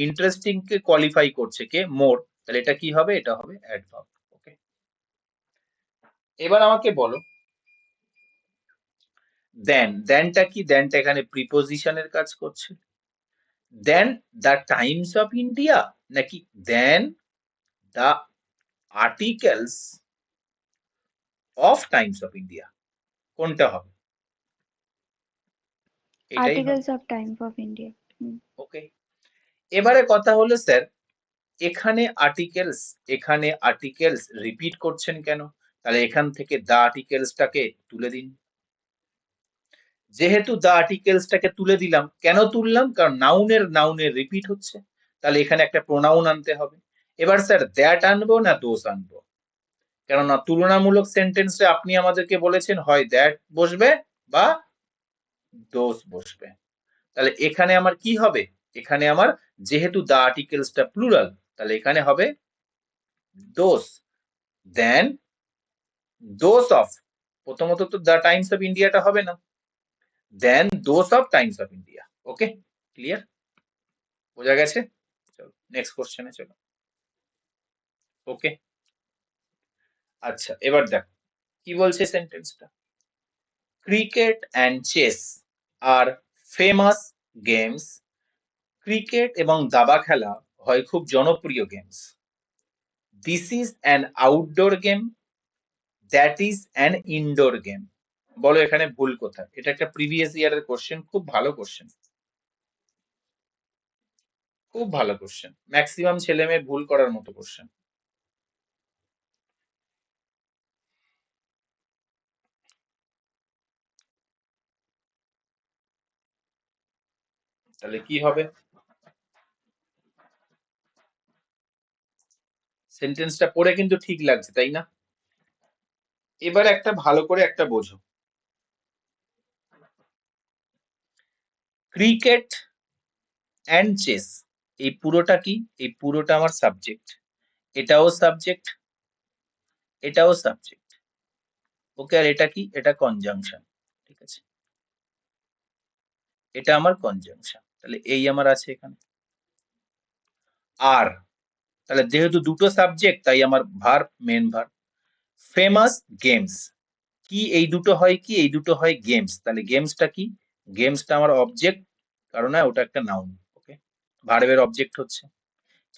ইন্টারেস্টিং কে কোয়ালিফাই করছে কে? মোর। তাহলে এটা কি হবে? এটা হবে অ্যাডভার্ব। ওকে, এবার আমাকে বলো দেন, দেনটা কি? দেনটা এখানে প্রিপোজিশনের কাজ করছে। Than the Times of India, নাকি than the articles of Times of India? কোনটা হবে? এটাই হবে। Articles of Times of India. ওকে, এবারে কথা হলো স্যার এখানে আর্টিকেলস রিপিট করছেন কেন? তাহলে এখান থেকে দা আর্টিকেলসটাকে তুলে দিন। যেহেতু দা আর্টিকেলসটাকে তুলে দিলাম, কেন তুললাম? কারণ নাউনের রিপিট হচ্ছে, তাহলে এখানে একটা প্রোনাউন আনতে হবে। এবার স্যার দ্যাট আনবো না দোজ আনবো? কেননা তুলনামূলক সেন্টেন্সে আপনি আমাদেরকে বলেছেন হয় দ্যাট বসবে বা দোজ বসবে। তাহলে এখানে আমার কি হবে? এখানে আমার যেহেতু দা আর্টিকেলসটা প্লুরাল, তাহলে এখানে হবে দোজ। দেন দোজ অফ, প্রথমত তো দ্য টাইমস অফ ইন্ডিয়াটা হবে না, than those of Times of India. Okay, clear? বোঝা গেছে? চলো নেক্সট কোশ্চেনে চলো। ওকে, আচ্ছা এবার দেখো কি বলছে সেন্টেন্সটা। ক্রিকেট অ্যান্ড চেস আর ফেমাস গেমস। ক্রিকেট এবং দাবা খেলা হয় খুব জনপ্রিয় games. This is an outdoor game, that is an indoor game. বলো এখানে ভুল কোথায়? এটা একটা প্রিভিয়াস ইয়ারের কোশ্চেন, খুব ভালো কোশ্চেন, খুব ভালো কোশ্চেন, ম্যাক্সিমাম ছেলে মেয়ে ভুল করার মতো কোশ্চেন। তাহলে কি হবে? সেন্টেন্সটা পড়ে কিন্তু ঠিক লাগছে, তাই না? এবার একটা ভালো করে একটা বোঝো। ক্রিকেট অ্যান্ড চেস, এই পুরোটা কি? এই পুরোটা আমার সাবজেক্ট, এটাও সাবজেক্ট, এটাও সাবজেক্ট। ওকে, আর এটা কি? এটা কনজাংশন, ঠিক আছে, এটা আমার কনজাংশন। তাহলে এই আমার আছে এখানে। আর তাহলে যেহেতু দুটো সাবজেক্ট তাই আমার verb, main verb. Famous games, কি? এই দুটো হয় কি? এই দুটো হয় গেমস। তাহলে গেমসটা কি? গেমসটা আমার অবজেক্ট, কারণ ওটা একটা নাউন। ওকে, ভার্বের অবজেক্ট হচ্ছে।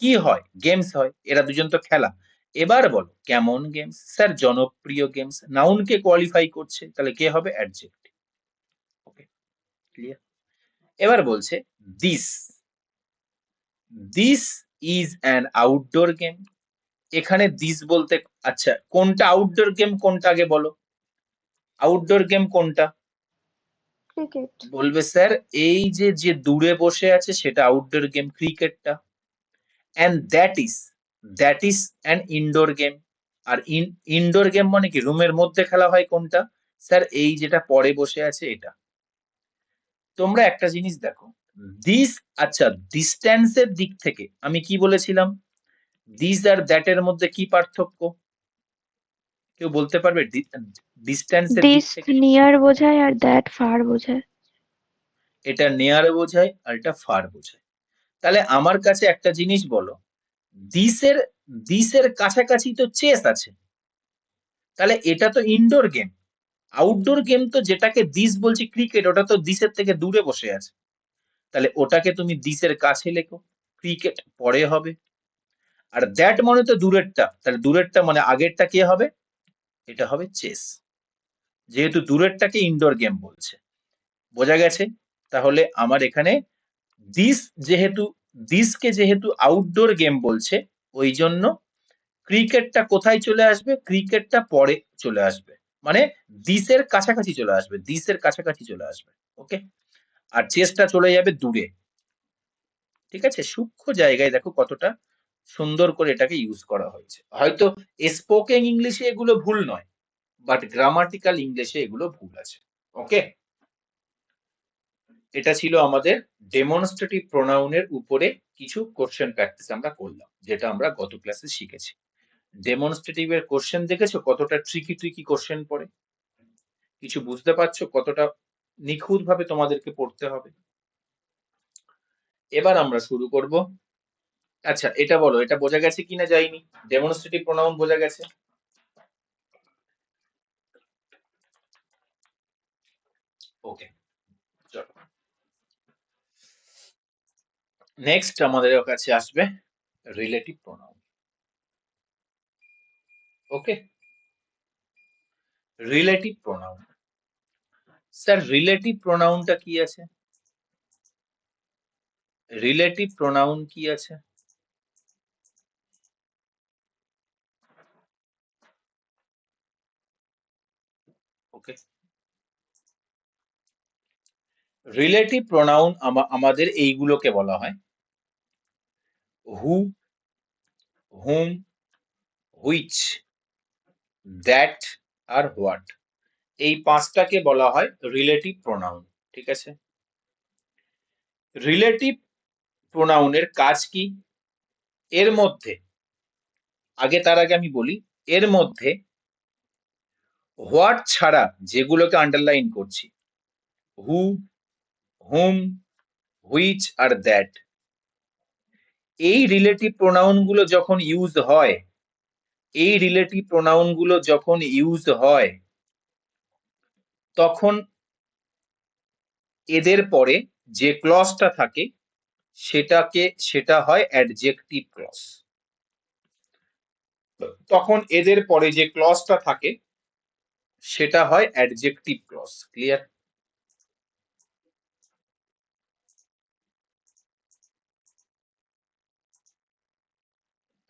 কি হয়? গেমস হয়, এরা দুজন তো খেলা। এবার বলো কেমন গেমস? স্যার জনপ্রিয় গেমস, নাউনকে কোয়ালিফাই করছে, তাহলে কে হবে? অ্যাডজেক্টিভ। Okay, clear? এবার বলছে this, this is an outdoor game. এখানে দিস বলতে, আচ্ছা কোনটা আউটডোর গেম, কোনটা আগে বলো? আউটডোর গেম কোনটা? Cricket. বলবে স্যার এই যে যে দূরে বসে আছে সেটা আউটডোর গেম, ক্রিকেটটা। And that is an indoor game. আর ইনডোর গেম মানে কি? রুমের মধ্যে খেলা হয় কোনটা? স্যার এই যেটা পরে বসে আছে এটা। তোমরা একটা জিনিস দেখো, দিস, আচ্ছা ডিস্টেন্সের দিক থেকে আমি কি বলেছিলাম? দিস আর দ্যাট এর মধ্যে কি পার্থক্য? কেউ বলতে পারবে? ডিস্টেন্সের দিক This থেকে near বোঝায় আর that far বোঝায়। এটা নেয়ার বোঝায় আর এটা ফার বোঝায়। তাহলে আমার কাছে একটা জিনিস বলো, দিসের দিসের কাছাকাছি তো চেস আছে, তাহলে এটা তো ইনডোর গেম। আউটডোর গেম তো যেটাকে দিস বলছি ক্রিকেট, ওটা তো দিসের থেকে দূরে বসে আছে, তাহলে ওটাকে তুমি দিসের কাছে লেখো, ক্রিকেট পরে হবে। আর দ্যাট মানে তো দূরেরটা, তাহলে দূরেরটা মানে আগেরটা কে হবে? এটা হবে চেস। যেহেতু দূরেরটাকে ইনডোর গেম বলছে, বোঝা গেছে? তাহলে আমার এখানে দিসকে যেহেতু আউটডোর গেম বলছে, ওই জন্য ক্রিকেটটা কোথায় চলে আসবে? ক্রিকেটটা পরে চলে আসবে, মানে দিসের কাছাকাছি চলে আসবে, দিসের কাছাকাছি চলে আসবে। ওকে, আর চেসটা চলে যাবে দূরে। ঠিক আছে, সূক্ষ্ম জায়গায় দেখো কতটা সুন্দর করে এটাকে ইউজ করা হয়েছে। হয়তো স্পোকেন ইংলিশে এগুলো ভুল নয়, বাট গ্রামাটিক্যাল ইংলিশে এগুলো ভুল আছে। ওকে, এটা ছিল আমাদের ডেমনস্ট্রেটিভ প্রোনাউনের উপরে কিছু কোশ্চেন প্র্যাকটিস আমরা করলাম, যেটা আমরা গত ক্লাসে শিখেছি। ডেমনস্ট্রেটিভ এর কোশ্চেন দেখেছো কতটা ট্রিকি কোশ্চেন পড়ে? কিছু বুঝতে পারছো কতটা নিখুঁত ভাবে তোমাদেরকে পড়তে হবে? এবার আমরা শুরু করব। আচ্ছা, এটা বলো, এটা বোঝা গেছে কিনা যায়নি? ডেমনস্ট্রেটিভ প্রোনাউন বোঝা গেছে? ওকে, চলো নেক্সট আমাদের কাছে আসবে রিলেটিভ প্রোনাউন। ওকে, রিলেটিভ প্রোনাউন। স্যার রিলেটিভ প্রোনাউনটা কি আছে? রিলেটিভ প্রোনাউন কি আছে? ওকে, রিলেটিভ প্রোনাউন আমাদের এইগুলোকে বলা হয় হু, হুম, হুইচ, দ্যাট আর হোয়াট। এই পাঁচটাকে বলা হয় রিলেটিভ প্রোনাউন। ঠিক আছে, রিলেটিভ প্রোনাউনের কাজ কি? এর মধ্যে তার আগে আমি বলি, এর মধ্যে হোয়াট ছাড়া যেগুলোকে আন্ডারলাইন করছি, হু, হুম, হুইচ আর দ্যাট, এই রিলেটিভ প্রোনাউন গুলো যখন ইউজ হয়, এই রিলেটিভ প্রোনাউন গুলো যখন ইউজ হয়, তখন এদের পরে যে ক্লজটা থাকে সেটা হয় অ্যাডজেক্টিভ ক্লজ। তখন এদের পরে যে ক্লজটা থাকে সেটা হয় অ্যাডজেক্টিভ ক্লজ। ক্লিয়ার?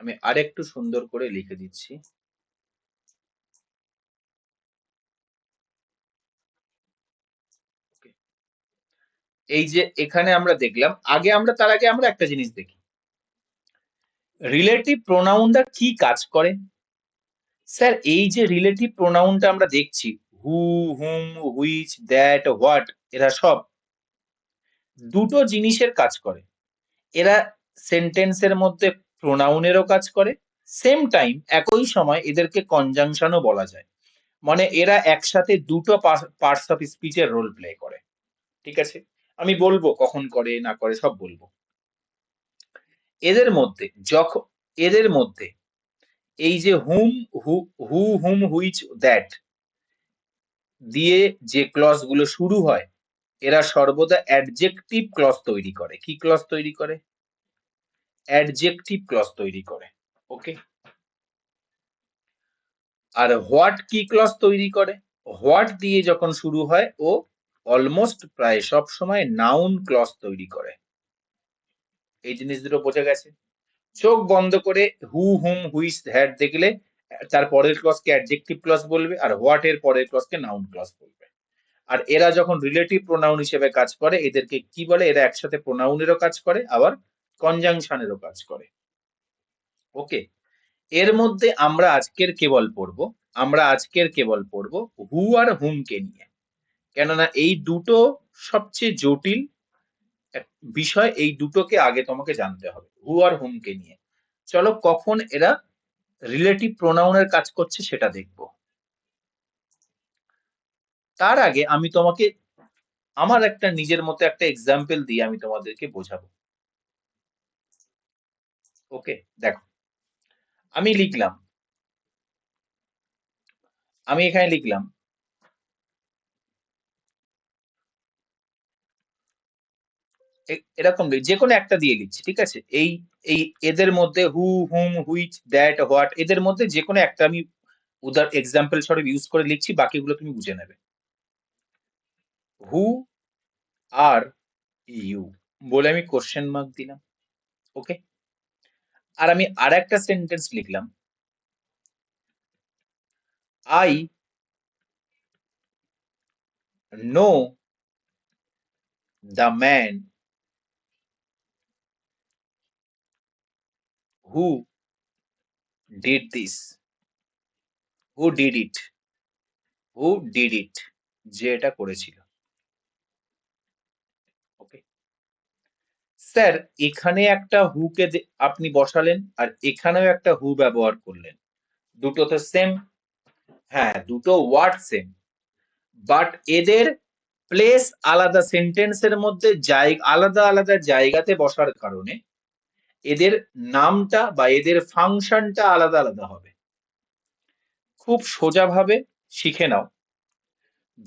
আমি আরেকটু সুন্দর করে লিখে দিচ্ছি। এই যে এখানে আমরা দেখলাম, তার আগে আমরা একটা জিনিস দেখি, রিলেটিভ প্রোনাউনটা কি কাজ করে। স্যার এই যে রিলেটিভ প্রোনাউনটা আমরা দেখছি, হু, হুম, হুইচ, দ্যাট, হোয়াট, এরা সব দুটো জিনিসের কাজ করে। এরা সেন্টেন্সের মধ্যে প্রোনাউনেরও কাজ করে, সেম টাইম একই সময় এদেরকে কনজাংশনও বলা যায়। মানে এরা একসাথে দুটো পার্টস অফ স্পিচের রোল প্লে করে। ঠিক আছে, আমি বলবো কখন করে না করে সব বলবো। এদের মধ্যে এই যে হুম, হুইচ, দ্যাট দিয়ে যে ক্লজ গুলো শুরু হয়, এরা সর্বদা অ্যাডজেক্টিভ ক্লজ তৈরি করে। কি ক্লজ তৈরি করে? অ্যাডজেক্টিভ ক্লজ তৈরি করে। ওকে, আর হোয়াট কি ক্লজ তৈরি করে? হোয়াট দিয়ে যখন শুরু হয় ও অলমোস্ট প্রায় সব সময় নাউন ক্লজ তৈরি করে। এই জিনিস দুটো বোঝা গেছে? চোখ বন্ধ করে হু, হুম, হুইচ, দ্যাট দেখলে তার পরের ক্লজকে অ্যাডজেক্টিভ ক্লজ বলবে, আর হোয়াট এর পরের ক্লজকে নাউন ক্লজ বলবে। আর এরা যখন রিলেটিভ প্রোনাউন হিসেবে কাজ করে, এদেরকে কি বলে? এরা একসাথে প্রোনাউনেরও কাজ করে, আবার কনজাংশনেরও কাজ করে। ওকে, এর মধ্যে আমরা আজকের কেবল পড়বো হু আর হুমকে নিয়ে, কেননা এই দুটো সবচেয়ে জটিল বিষয়, এই দুটোকে আগে তোমাকে জানতে হবে, হু আর হুমকে নিয়ে। চলো কখন এরা রিলেটিভ প্রোনাউনের কাজ করছে সেটা দেখবো। তার আগে আমি তোমাকে আমার একটা নিজের মতো একটা এক্সাম্পল দিয়ে আমি তোমাদেরকে বোঝাবো। ওকে, দেখো, আমি এখানে লিখলাম এরকম যে কোনো একটা দিয়ে লিখছি। ঠিক আছে, এই এই এদের মধ্যে হু, হুম, হুইচ, দ্যাট, হোয়াট, এদের মধ্যে যে কোনো একটা আমি এক্সাম্পল স্বরূপ ইউজ করে লিখছি, বাকিগুলো তুমি বুঝে নেবে। হু আর ইউ বলে আমি কোশ্চেন মার্ক দিলাম, ওকে। আর আমি আর একটা সেন্টেন্স লিখলাম, I know the man who did this, who did it, who did it, যে এটা করেছিল, ওকে। স্যার এখানে একটা হু কে আপনি বসালেন আর এখানেও একটা হু ব্যবহার করলেন, দুটো তো সেম, হ্যাঁ দুটো ওয়ার্ড সেম, বাট এদের প্লেস আলাদা, সেন্টেন্সের মধ্যে আলাদা আলাদা জায়গাতে বসার কারণে এদের নামটা বা এদের ফাংশনটা আলাদা আলাদা হবে। খুব সোজাভাবে শিখে নাও।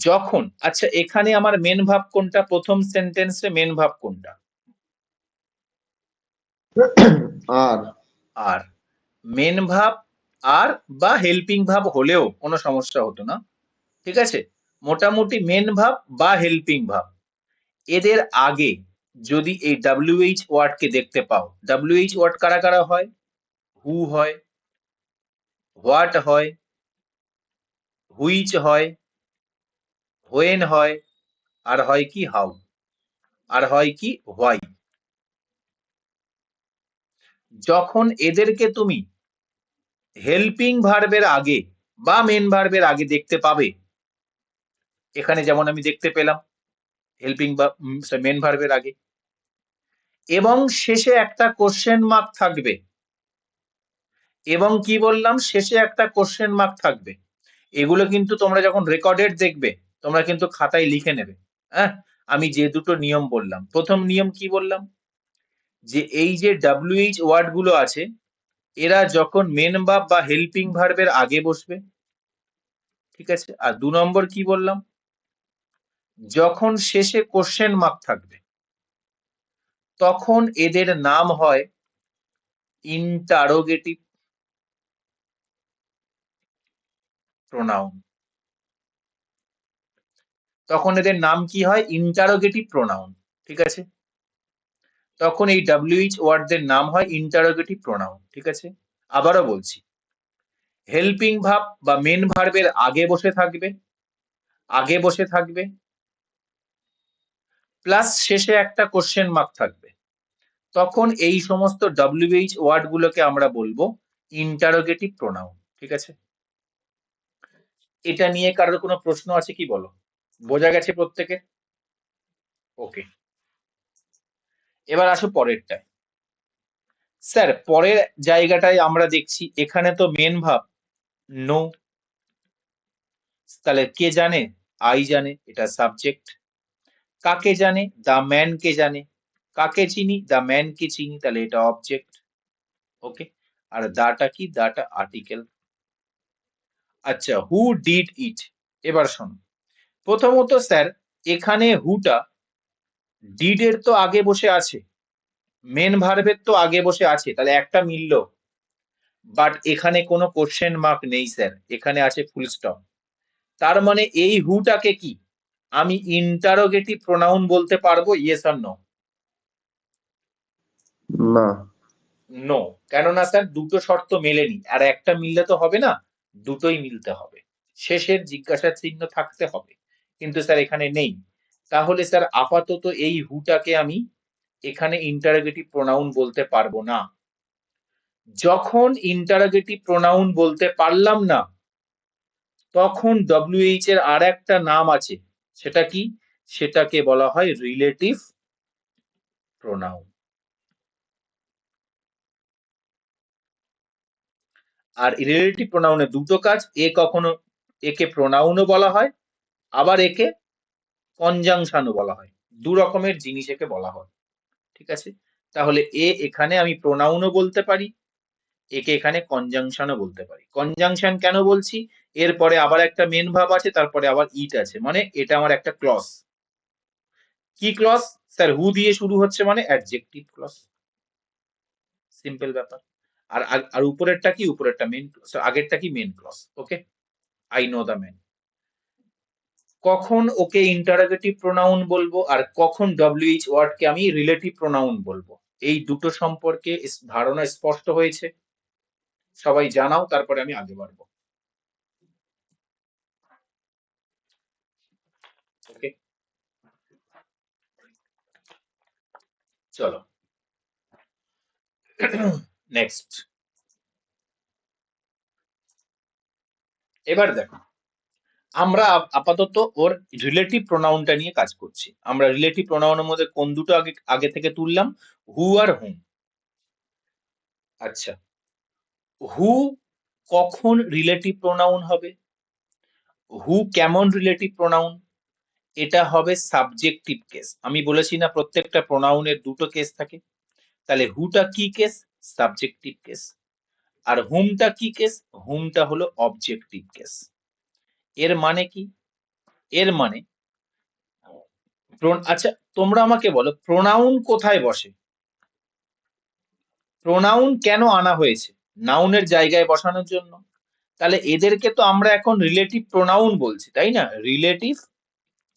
যখন, আচ্ছা এখানে আমার মেন ভাব কোনটা, প্রথম সেন্টেন্সে মেন ভাব কোনটা? আর আর মেন ভাব আর বা হেল্পিং ভাব হলেও কোনো সমস্যা হতো না, ঠিক আছে। মোটামুটি মেন ভাব বা হেল্পিং ভাব, এদের আগে যদি এই WH ওয়ার্ড কে দেখতে পাও, WH ওয়ার্ড কারা কারা হয়? হু হয়, হোয়াট হয়, হুইচ হয়, হোয়েন হয়, আর হয় কি হাউ, আর হয় কি হোয়াই। যখন এদেরকে তুমি হেল্পিং ভার্বের আগে বা মেন ভার্বের আগে দেখতে পাবে, এখানে যেমন আমি দেখতে পেলাম হেল্পিং বা মেন ভার্বের আগে, এবং শেষে একটা কোশ্চেন মার্ক থাকবে, এবং কি বললাম, শেষে একটা কোশ্চেন মার্ক থাকবে। এগুলো কিন্তু তোমরা যখন রেকর্ডেড দেখবে তোমরা কিন্তু খাতায় লিখে নেবে, হ্যাঁ। আমি যে দুটো নিয়ম বললাম, প্রথম নিয়ম কি বললাম, যে এই যে WH ওয়ার্ড গুলো আছে এরা যখন মেন ভার্ব বা হেল্পিং ভার্বের আগে বসবে, ঠিক আছে। আর 2 নম্বর কি বললাম, যখন শেষে কোশ্চেন মার্ক থাকবে তখন এদের নাম হয় ইন্টারোগেটিভ প্রোনাউন। তখন এদের নাম কি হয়? ইন্টারোগেটিভ প্রোনাউন, ঠিক আছে। তখন এই WH ওয়ার্ডদের নাম হয় ইন্টারোগেটিভ প্রোনাউন, ঠিক আছে। আবারও বলছি, হেল্পিং ভার্ব বা মেন ভার্বের আগে বসে থাকবে, আগে বসে থাকবে, প্লাস শেষে একটা কোশ্চেন মার্ক থাকবে, তখন এই সমস্ত WH ওয়ার্ড গুলোকে আমরা বলবো ইন্টারোগেটিভ প্রোনাউন, ঠিক আছে। এটা নিয়ে কারোর কোনো প্রশ্ন আছে কি বলো? বোঝা গেছে প্রত্যেকের? ওকে, এবার আসো পরেরটায়। স্যার পরের জায়গাটায় আমরা দেখছি এখানে তো মেন ভার্ব নো, তাহলে কে জানে? আই জানে, এটা সাবজেক্ট। কাকে জানে? দ্য ম্যান কে জানে। কাকে চিনি? দ্য ম্যান কে চিনি, তাহলে এটা অবজেক্ট, ওকে। আর দাটা কি? দাটা আর্টিকেল। আচ্ছা, হু ডিড ইট। এবার শোনো, প্রথমত স্যার এখানে হুটা ডিড এর তো আগে বসে আছে, মেন ভার্বের তো আগে বসে আছে, তাহলে একটা মিললো। বাট এখানে কোনো কোশ্চেন মার্ক নেই স্যার, এখানে আছে ফুল স্টপ। তার মানে এই হুটাকে কি আমি ইন্টারোগেটিভ প্রোনাউন বলতে পারবো? Yes or no? না। নো, কেননা স্যার দুটো শর্ত মেলেনি, আর একটা মিললে তো হবে না, দুটোই মিলতে হবে, শেষের জিজ্ঞাসা চিহ্ন থাকতে হবে, কিন্তু স্যার এখানে নেই। তাহলে স্যার আপাতত এই হুটাকে আমি এখানে ইন্টারোগেটিভ প্রোনাউন বলতে পারবো না। যখন ইন্টারোগেটিভ প্রোনাউন বলতে পারলাম না তখন WH এর আর একটা নাম আছে, সেটা কি? সেটাকে বলা হয় রিলেটিভ প্রোনাউন। আর রিলেটিভ প্রোনাউনের দুটো কাজ, কখনো একে প্রোনাউনও বলা হয়, আবার একে কনজাংশনও বলা হয়, দু রকমের জিনিস একে বলা হয়, ঠিক আছে। তাহলে এখানে আমি প্রোনাউনও বলতে পারি, একে এখানে কনজাংশনও বলতে পারি। কনজাংশন কেন বলছি? এরপরে আবার একটা মেন ভার্ব আছে, তারপরে আবার ইট আছে, মানে এটা আমার একটা ক্লজ। কি ক্লজ? স্যার হু দিয়ে শুরু হচ্ছে মানে অ্যাডজেক্টিভ ক্লজ, সিম্পল ব্যাপার। আর আর উপরেরটা কি, উপরেরটা মেন, আগেরটা কি main clause. Okay, I know the man. কখন ওকে ইন্টারোগেটিভ প্রোনাউন বলবো আর কখন ডব্লিউএইচ ওয়ার্ডকে আমি রিলেটিভ প্রোনাউন বলবো, এই দুটো সম্পর্কে ধারণা স্পষ্ট হয়েছে? সবাই জানাও, তারপরে আমি আগে বাড়বো। ওকে, চলো নেক্সট। এবার দেখো, আমরা আপাতত ওর রিলেটিভ প্রোনাউনটা নিয়ে কাজ করছি। আমরা রিলেটিভ প্রোনাউনের মধ্যে কোন দুটো আগে আগে থেকে তুললাম? হু আর হুম। আচ্ছা, হু কখন রিলেটিভ প্রোনাউন হবে? হু কেমন রিলেটিভ প্রোনাউন? এটা হবে সাবজেক্টিভ কেস। আমি বলেছি না প্রত্যেকটা প্রোনাউনের দুটো কেস থাকে, তাহলে হুটা কি কেস? Subjective case. আর হুমটা কি কেস? হুমটা হলো অবজেক্টিভ কেস। এর মানে কি? এর মানে, আচ্ছা তোমরা আমাকে বলো প্রোনাউন কোথায় বসে? প্রোনাউন কেন আনা হয়েছে? নাউনের জায়গায় বসানোর জন্য। তাহলে এদেরকে তো আমরা এখন রিলেটিভ প্রোনাউন বলছি, তাই না? রিলেটিভ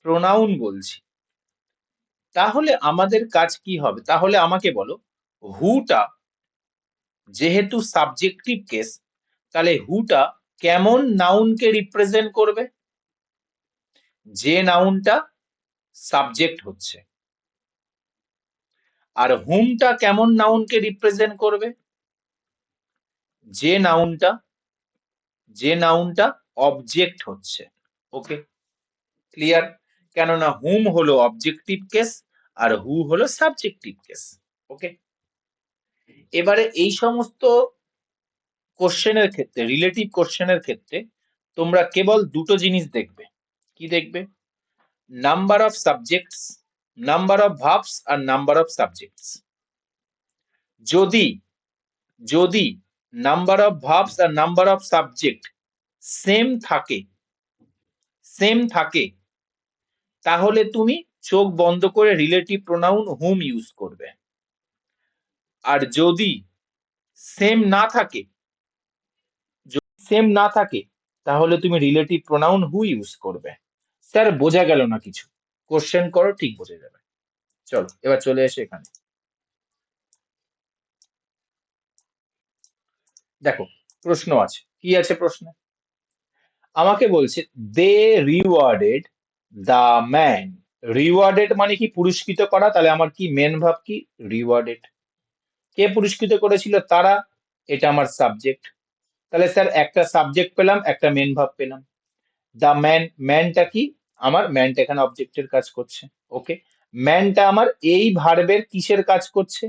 প্রোনাউন বলছি। তাহলে আমাদের কাজ কি হবে? তাহলে আমাকে বলো, হুটা যেহেতু সাবজেক্টিভ কেস, তাহলে হুটা কেমন নাউনকে রিপ্রেজেন্ট করবে? যে নাউনটা সাবজেক্ট হচ্ছে। আর হুমটা কেমন নাউনকে রিপ্রেজেন্ট করবে? যে নাউনটা অবজেক্ট হচ্ছে। ওকে, ক্লিয়ার? কেননা হুম হলো অবজেক্টিভ কেস আর হু হলো সাবজেক্টিভ কেস। ওকে, এবারে এই সমস্ত কোশ্চেনের ক্ষেত্রে, রিলেটিভ কোশ্চেনের ক্ষেত্রে তোমরা কেবল দুটো জিনিস দেখবে। কি দেখবে? Number of subjects, number of verbs আর নাম্বার অফ সাবজেক্টস। যদি যদি নাম্বার অফ ভার্বস আর নাম্বার অফ সাবজেক্ট সেম থাকে তাহলে তুমি চোখ বন্ধ করে রিলেটিভ প্রোনাউন হুম ইউজ করবে। আর যদি সেম না থাকে, তাহলে তুমি রিলেটিভ প্রোনাউন হু ইউজ করবে। স্যার বোঝা গেল না কিছু? কোশ্চেন করো, ঠিক বোঝা যাবে। চলো এবার চলে এসে এখানে দেখো, প্রশ্ন আছে। কি আছে প্রশ্নে? আমাকে বলছে দে রিওয়ার্ডেড দ্য ম্যান। রিওয়ার্ডেড মানে কি? পুরস্কৃত করা। তাহলে আমার কি মেন ভাব কি? রিওয়ার্ডেড। কে পুরস্কৃত করেছিল? তারা। এটা আমার সাবজেক্ট। তাহলে স্যার একটা সাবজেক্ট পেলাম, একটা মেন ভাব পেলাম। দ্য ম্যান, ম্যানটা কি? আমার ম্যানটা এখানে অবজেক্টের কাজ করছে। ওকে, ম্যানটা আমার এই ভার্বের কিসের কাজ করছে?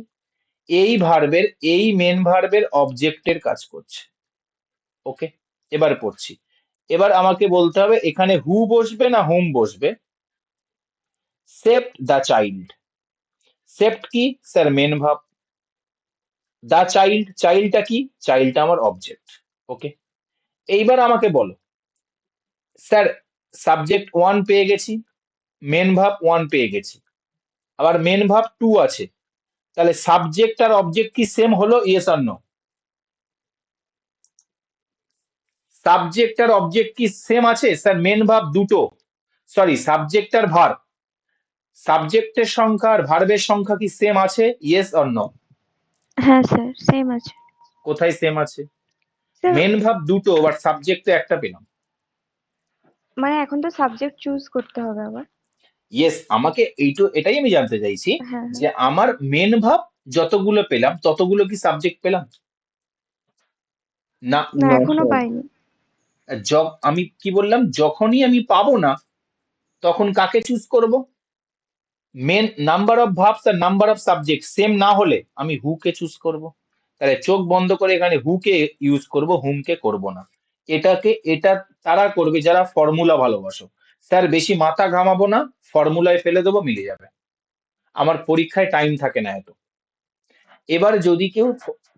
এই ভার্বের, এই মেন ভার্বের অবজেক্টের কাজ করছে। ওকে, এবার পড়ছি। এবার আমাকে বলতে হবে এখানে হু বসবে না হুম বসবে। Except the child. সেপ্ট কি? Sir main verb. The child, চাইল্ডটা কি? চাইল্ডটা আমার অবজেক্ট। ওকে, এইবার আমাকে বলো স্যার সাবজেক্ট 1 পেয়ে গেছি, মেন ভার্ব 1 পেয়ে গেছি, আবার মেন ভার্ব 2 আছে। তাহলে সাবজেক্ট আর অবজেক্ট কি সেম হলো? Yes or no? সাবজেক্ট আর অবজেক্ট কি সেম আছে? স্যার মেন ভার্ব দুটো, সরি সাবজেক্ট আর ভার্ব, সাবজেক্টের সংখ্যা আর ভার্বের সংখ্যা কি সেম আছে? Yes or no? হ্যাঁ স্যার, সেম আছে। কোথায় সেম আছে? স্যার মেন ভার্ব দুটো, বাট সাবজেক্ট তো একটা পেলাম। মানে এখন তো সাবজেক্ট চুজ করতে হবে আবার। ইয়েস, আমাকে এটাই আমি জানতে চাইছি হ্যাঁ হ্যাঁ। যে আমার মেন ভার্ব যতগুলো পেলাম ততগুলো কি সাবজেক্ট পেলাম? না। না, না এখনো স্যার, পাইনি। আমি কি বললাম? যখনই আমি পাবো না তখন কাকে চুজ করব? মেন নাম্বার অফ ভার্বস আর নাম্বার অফ সাবজেক্ট সেম না হলে আমি হু কে চুজ করব। তাহলে চোখ বন্ধ করে এখানে হু কে ইউজ করব, হুম কে করব না। এটা তারা করবে যারা ফর্মুলা ভালোবাসো। স্যার বেশি মাথা ঘামাবো না, ফর্মুলায় ফেলে দেবো, মিলে যাবে। আমার পরীক্ষায় টাইম থাকে না এত। এবার যদি কেউ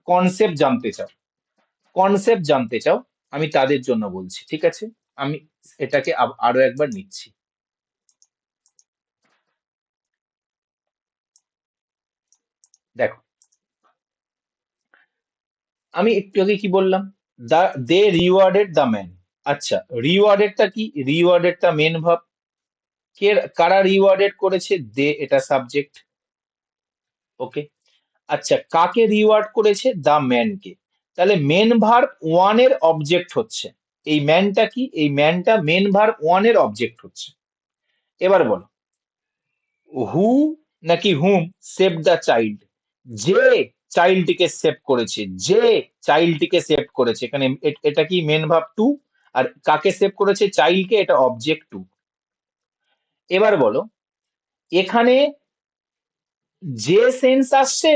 কনসেপ্ট জানতে চাও, আমি তাদের জন্য বলছি, ঠিক আছে? আমি এটাকে আরো একবার নিচ্ছি। দেখো, আমি একটু আগে কি বললাম, দে রিওয়ার্ডেড দ্য ম্যান। আচ্ছা, রিওয়ার্ডেডটা কি? রিওয়ার্ডেডটা মেন ভার্ব। কারা রিওয়ার্ডেড করেছে? দে, এটা সাবজেক্ট। ওকে। আচ্ছা, কাকে রিওয়ার্ড করেছে? দ্য ম্যানকে। তাহলে মেন ভার্ব ওয়ান এর অবজেক্ট হচ্ছে এই ম্যানটা। কি এই ম্যানটা মেন ভার্ব ওয়ান এর অবজেক্ট হচ্ছে। এবার বলো, হু নাকি হুম সেভ দ্য চাইল্ড? যে চাইল্ডটিকে সেভ করেছে, যে চাইল্ডটিকে সেভ করেছে, এখানে এটা কি মেন ভার্ব টু, আর কাকে সেভ করেছে? চাইল্ডকে, এটা অবজেক্ট টু। এবার বলো, এখানে যে সেন্স আসছে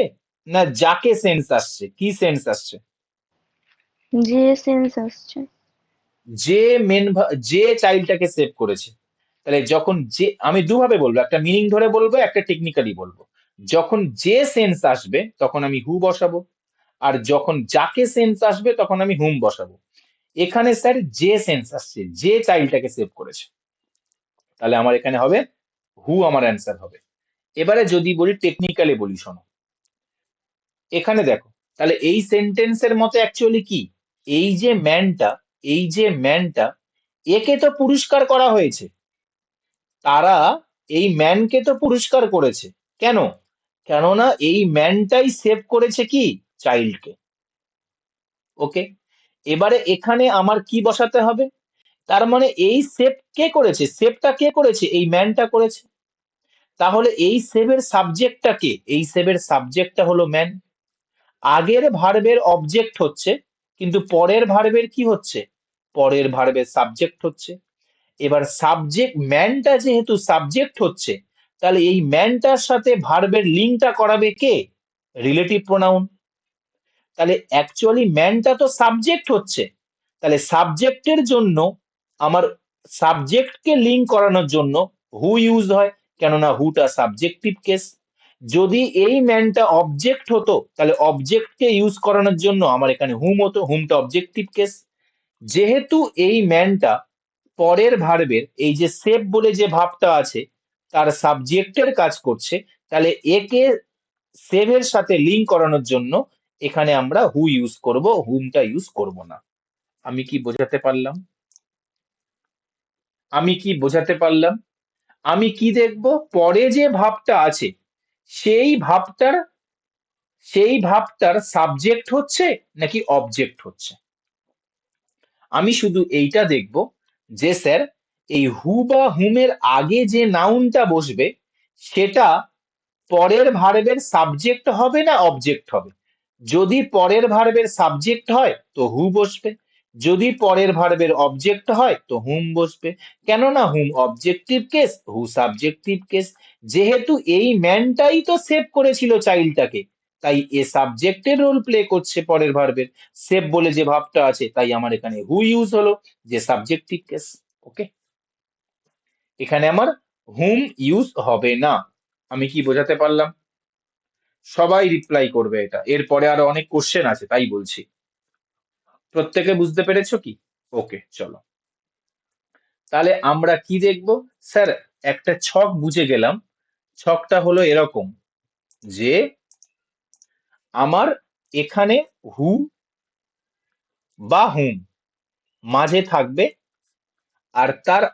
না যাকে সেন্স আসছে? কি সেন্স আসছে? যে সেন্স আসছে। যে যে চাইল্ডটাকে সেভ করেছে। তাহলে যখন যে, আমি দুভাবে বলবো, একটা মিনিং ধরে বলবো, একটা টেকনিক্যালি বলবো। যখন যে সেন্স আসবে তখন আমি হু বসাবো, আর যখন যাকে সেন্স আসবে তখন আমি হুম বসাবো। এখানে স্যার যে সেন্স আসছে, যে চাইল্ডটাকে সেভ করেছে, তাহলে আমার এখানে হবে হু, আমার অ্যান্সার হবে। এবারে যদি বলি টেকনিক্যালি বলি, শোনো, এখানে দেখো, তাহলে এই সেন্টেন্সের মতো অ্যাকচুয়ালি কি, এই যে ম্যানটা, এই যে ম্যানটা, একে তো পুরস্কার করা হয়েছে। তারা এই ম্যানকে তো পুরস্কার করেছে। কেন? কেননা এই ম্যানটাই সেভ করেছে কি? চাইল্ডকে। ওকে। এবারে এখানে আমার কি বসাতে হবে? তার মানে এই সেভ কে করেছে? সেভটা কে করেছে? এই ম্যানটা করেছে। তাহলে এই সেভের সাবজেক্টটা কে? এই সেভের সাবজেক্টটা হলো ম্যান। আগের ভার্বের অবজেক্ট হচ্ছে, কিন্তু পরের ভার্বের কি হচ্ছে? পরের ভার্বের সাবজেক্ট হচ্ছে। এবার সাবজেক্ট ম্যানটা যেহেতু সাবজেক্ট হচ্ছে, তাহলে এই ম্যানটার সাথে ভার্বের লিঙ্কটা করাবে কে? Relative pronoun. তাহলে অ্যাকচুয়ালি ম্যানটা তো সাবজেক্ট হচ্ছে, তাহলে সাবজেক্টের জন্য আমার সাবজেক্টকে লিঙ্ক করানোর জন্য হু ইউজ হয়, কেননা হুটা সাবজেক্টিভ কেস। যদি এই ম্যানটা অবজেক্ট হতো, তাহলে অবজেক্টকে ইউজ করানোর জন্য আমার এখানে হুম হতো, হুমটা অবজেক্টিভ কেস। যেহেতু এই ম্যানটা পরের ভার্বের এই যে সেভ বলে যে ভাবটা আছে তার সাবজেক্টের কাজ করছে, তাহলে একে সেভের সাথে লিঙ্ক করানোর জন্য এখানে আমরা হু ইউজ করব, হুমটা ইউজ করব না। আমি কি বোঝাতে পারলাম? আমি কি বোঝাতে পারলাম? আমি কি দেখব, পরে যে ভাবটা আছে সেই ভাবটার সেই ভাবটার সাবজেক্ট হচ্ছে নাকি অবজেক্ট হচ্ছে। আমি শুধু এইটা দেখব যে স্যার এই হু বা হুমের আগে যে নাউনটা বসবে সেটা পরের ভার্বের সাবজেক্ট হবে না অবজেক্ট হবে। যদি পরের ভার্বের সাবজেক্ট হয় তো হু বসবে, যদি পরের ভার্বের অবজেক্ট হয় তো হুম বসবে। কেননা হুম অবজেক্টিভ কেস, হু সাবজেক্টিভ কেস। যেহেতু এই ম্যানটাই তো সেভ করেছিল চাইল্ডটাকে, তাই এ সাবজেক্টের রোল প্লে করছে পরের ভার্বের। সেভ বলে যে ভাবটা আছে, তাই আমার এখানে হু ইউজ হলো, যে সাবজেক্টিভ কেস। ওকে। এখানে আমার হুম ইউজ হবে না। আমি কি বোঝাতে পারলাম? সবাই রিপ্লাই করবে এটা, এরপরে আরো অনেক কোশ্চেন আছে তাই বলছি। প্রত্যেকে বুঝতে পেরেছো কি? ওকে, চলো। তাহলে আমরা কি দেখব? স্যার একটা ছক বুঝে গেলাম। ছকটা হলো এরকম যে আমার এখানে হু বা হুম মাঝে থাকবে, আর তার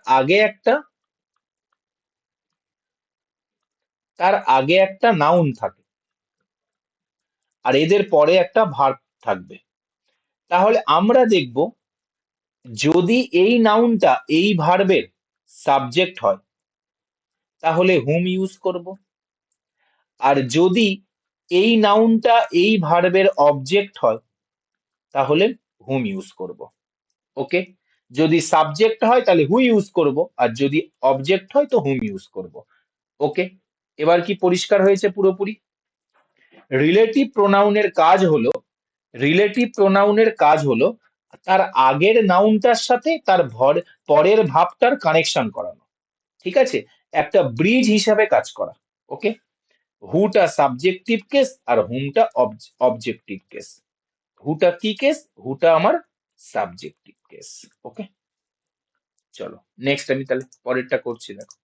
আগে একটা নাউন থাকে, আর এদের পরে একটা ভার্ব থাকবে। তাহলে আমরা দেখব, যদি এই নাউনটা এই ভার্বের সাবজেক্ট হয় তাহলে হুম ইউজ করব, আর যদি এই নাউনটা এই ভার্বের অবজেক্ট হয় তাহলে হুম ইউজ করব। ওকে। যদি সাবজেক্ট হয় তাহলে হু ইউজ করব, আর যদি অবজেক্ট হয় তো হুম ইউজ করব। ওকে। এবার কি পরিষ্কার হয়েছে পুরোপুরি? রিলেটিভ প্রোনাউনের কাজ হলো, রিলেটিভ প্রোনাউনের কাজ হলো তার আগের নাউনটার সাথে তার পরের ভাবটার কানেকশন করানো। ঠিক আছে, একটা ব্রিজ হিসাবে কাজ করা। ওকে। হুটা সাবজেক্টিভ কেস আর হুমটা অবজেক্টিভ কেস। হুটা কি কেস? হুটা আমার সাবজেক্টিভ কেস। ওকে, চলো নেক্সট আমি তাহলে পরেরটা করছি, দেখো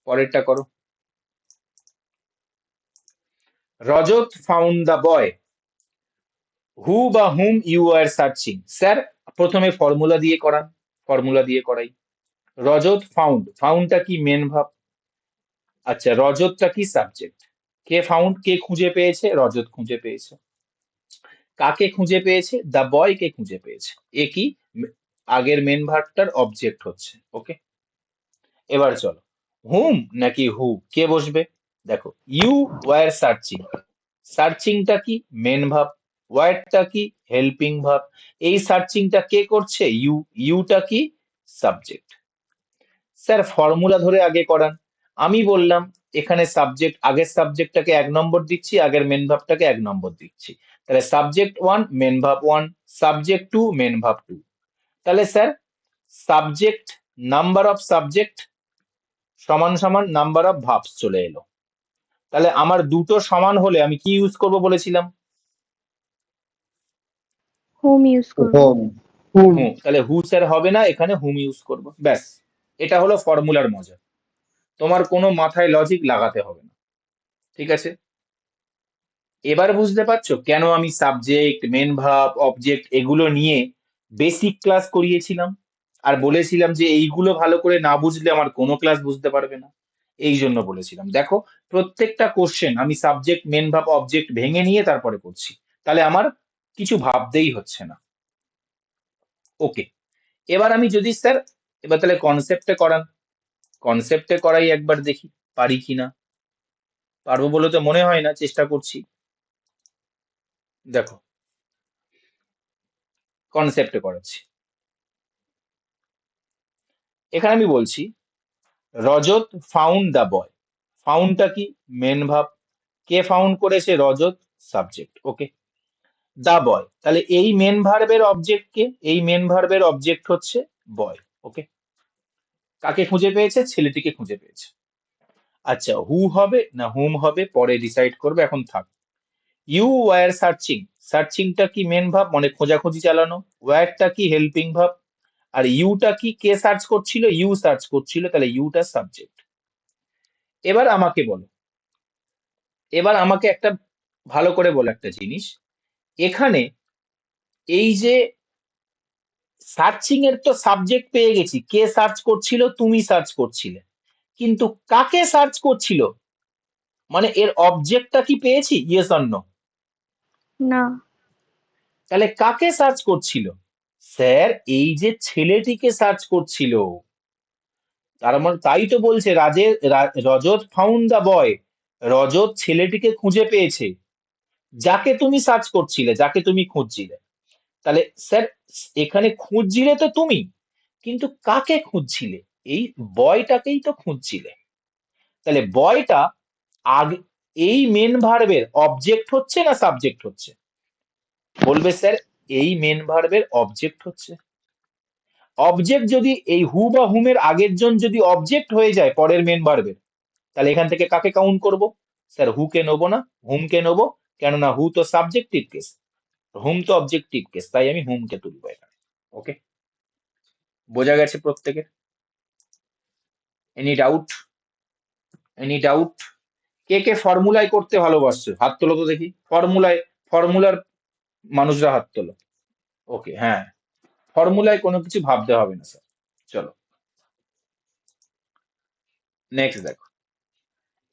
পরেরটা করো। রজত ফাউন্ড দ্য বয় হু বা হুম ইউ আর সার্চিং। স্যার প্রথমে ফর্মুলা দিয়ে করান, ফর্মুলা দিয়ে করাই। রজত ফাউন্ড, ফাউন্ডটা কি মেন ভাব, আচ্ছা রজতটা কি সাবজেক্ট, কে ফাউন্ড, কে খুঁজে পেয়েছে, রজত খুঁজে পেয়েছে। কাকে খুঁজে পেয়েছে, দ্য বয় কে খুঁজে পেয়েছে। এ কি, আগের মেন ভার্বটার অবজেক্ট হচ্ছে। ওকে, এবার চলো হুম নাকি হু, কে বসবে। দেখো ইউ ওয়ার সার্চিং, সার্চিংটা কি মেন ভাব, ওয়ারটা কি হেল্পিং ভাব। এই সার্চিংটা কে করছে, ইউ, ইউটা কি সাবজেক্ট। স্যার ফর্মুলা ধরে আগে করান। আমি বললাম এখানে সাবজেক্ট, আগের সাবজেক্টটাকে 1 নম্বর দিচ্ছি, আগের মেন ভাবটাকে 1 নম্বর দিচ্ছি। তাহলে সাবজেক্ট 1 মেন ভাব 1, সাবজেক্ট 2 মেন ভাব 2। তাহলে sir subject number of subject সমান সমান নাম্বার অফ ভার্বস চলে এলো। তাহলে আমার দুটো সমান হলে আমি কি ইউজ করব বলেছিলাম, whom ইউজ করব। হোম। হুম। তাহলে হু স্যার হবে না, এখানে হুম ইউজ করব, ব্যাস। এটা হলো ফর্মুলার মজা, তোমার কোনো মাথায় লজিক লাগাতে হবে না। ঠিক আছে, এবার বুঝতে পারছো কেন আমি সাবজেক্ট মেন ভার্ব অবজেক্ট এগুলো নিয়ে বেসিক ক্লাস করিয়েছিলাম, আর বলেছিলাম যে এইগুলো ভালো করে না বুঝলে আমার কোনো ক্লাস বুঝতে পারবে না। এই জন্য বলেছিলাম, দেখো প্রত্যেকটা কোশ্চেন আমি সাবজেক্ট মেন ভার্ব অবজেক্ট ভেঙে নিয়ে তারপরে করছি, তাহলে আমার কিছু ভাবতেই হচ্ছে না। ওকে, এবার আমি যদি স্যার, এবার তাহলে কনসেপ্টে করান, কনসেপ্টে করাই একবার দেখি পারি কিনা। পারবো বলে তো মনে হয় না, চেষ্টা করছি। দেখো কনসেপ্টে করাচ্ছি। এখানে আমি বলছি রজত ফাউন্ড দ্য বয়, ফাউন্ডটা কি মেন ভাব, কে ফাউন্ড করেছে, রজত সাবজেক্ট। ওকে, দ্য বয়, তাহলে এই মেন ভার্বের অবজেক্ট কে, এই মেন ভার্বের অবজেক্ট হচ্ছে বয়। ওকে, কাকে খুঁজে পেয়েছে, ছেলেটিকে খুঁজে পেয়েছে। আচ্ছা হু হবে না হুম হবে পরে ডিসাইড করবে, এখন থাক। ইউ ওয়ার সার্চিং, সার্চিংটা কি মেন ভাব মানে খোঁজাখুঁজি চালানো, ওয়ারটা কি হেল্পিং ভাব, আর ইউটা কি, কে সার্চ করছিল, ইউ সার্চ করছিল, তাহলে ইউটা সাবজেক্ট। এবার আমাকে বলো, এবার আমাকে একটা ভালো করে বলো একটা জিনিস, এখানে এই যে সার্চিং এর তো সাবজেক্ট পেয়ে গেছি, কে সার্চ করছিল, তুমি সার্চ করছিলে, কিন্তু কাকে সার্চ করছিল, মানে এর অবজেক্টটা কি পেয়েছি, ইয়েস অর নো। না। তাহলে কাকে সার্চ করছিল, স্যার এই যে ছেলেটিকে সার্চ করছিল। তার মানে তাই তো বলছে রজত ফাউন্ড দ্য বয়, রজত ছেলেটিকে খুঁজে পেয়েছে, যাকে তুমি সার্চ করছিলে, যাকে তুমি খুঁজছিলে। তাহলে স্যার এখানে খুঁজছিলে তো তুমি, কিন্তু কাকে খুঁজছিলে, এই বয়টাকেই তো খুঁজছিলে। তাহলে বয়টা আগে, এই মেন ভার্বের অবজেক্ট হচ্ছে না সাবজেক্ট হচ্ছে, বলবে স্যার এই মেন ভার্বের অবজেক্ট হচ্ছে। অবজেক্ট যদি এই হু বা হুমের আগের জন যদি অবজেক্ট হয়ে যায় পরের মেন ভার্বের, তাহলে এখান থেকে কাকে কাউন্ট করব, স্যার হু কে নেবো না, হুম কে নেবো, কেননা হু তো সাবজেক্টিভ কেস, হুম তো অবজেক্টিভ কেস, তাই আমি হুম কে তুলবো এখানে। ওকে, বোঝা গেছে প্রত্যেকের? Any doubt, any doubt? কে কে ফর্মুলায় করতে ভালোবাসছো হাত তোলো তো দেখি, ফর্মুলায়, ফর্মুলার মানুষরা হাত তোলো। ওকে, হ্যাঁ ফর্মুলায় কোনো কিছু ভাবতে হবে না স্যার। চলো নেক্সট দেখো,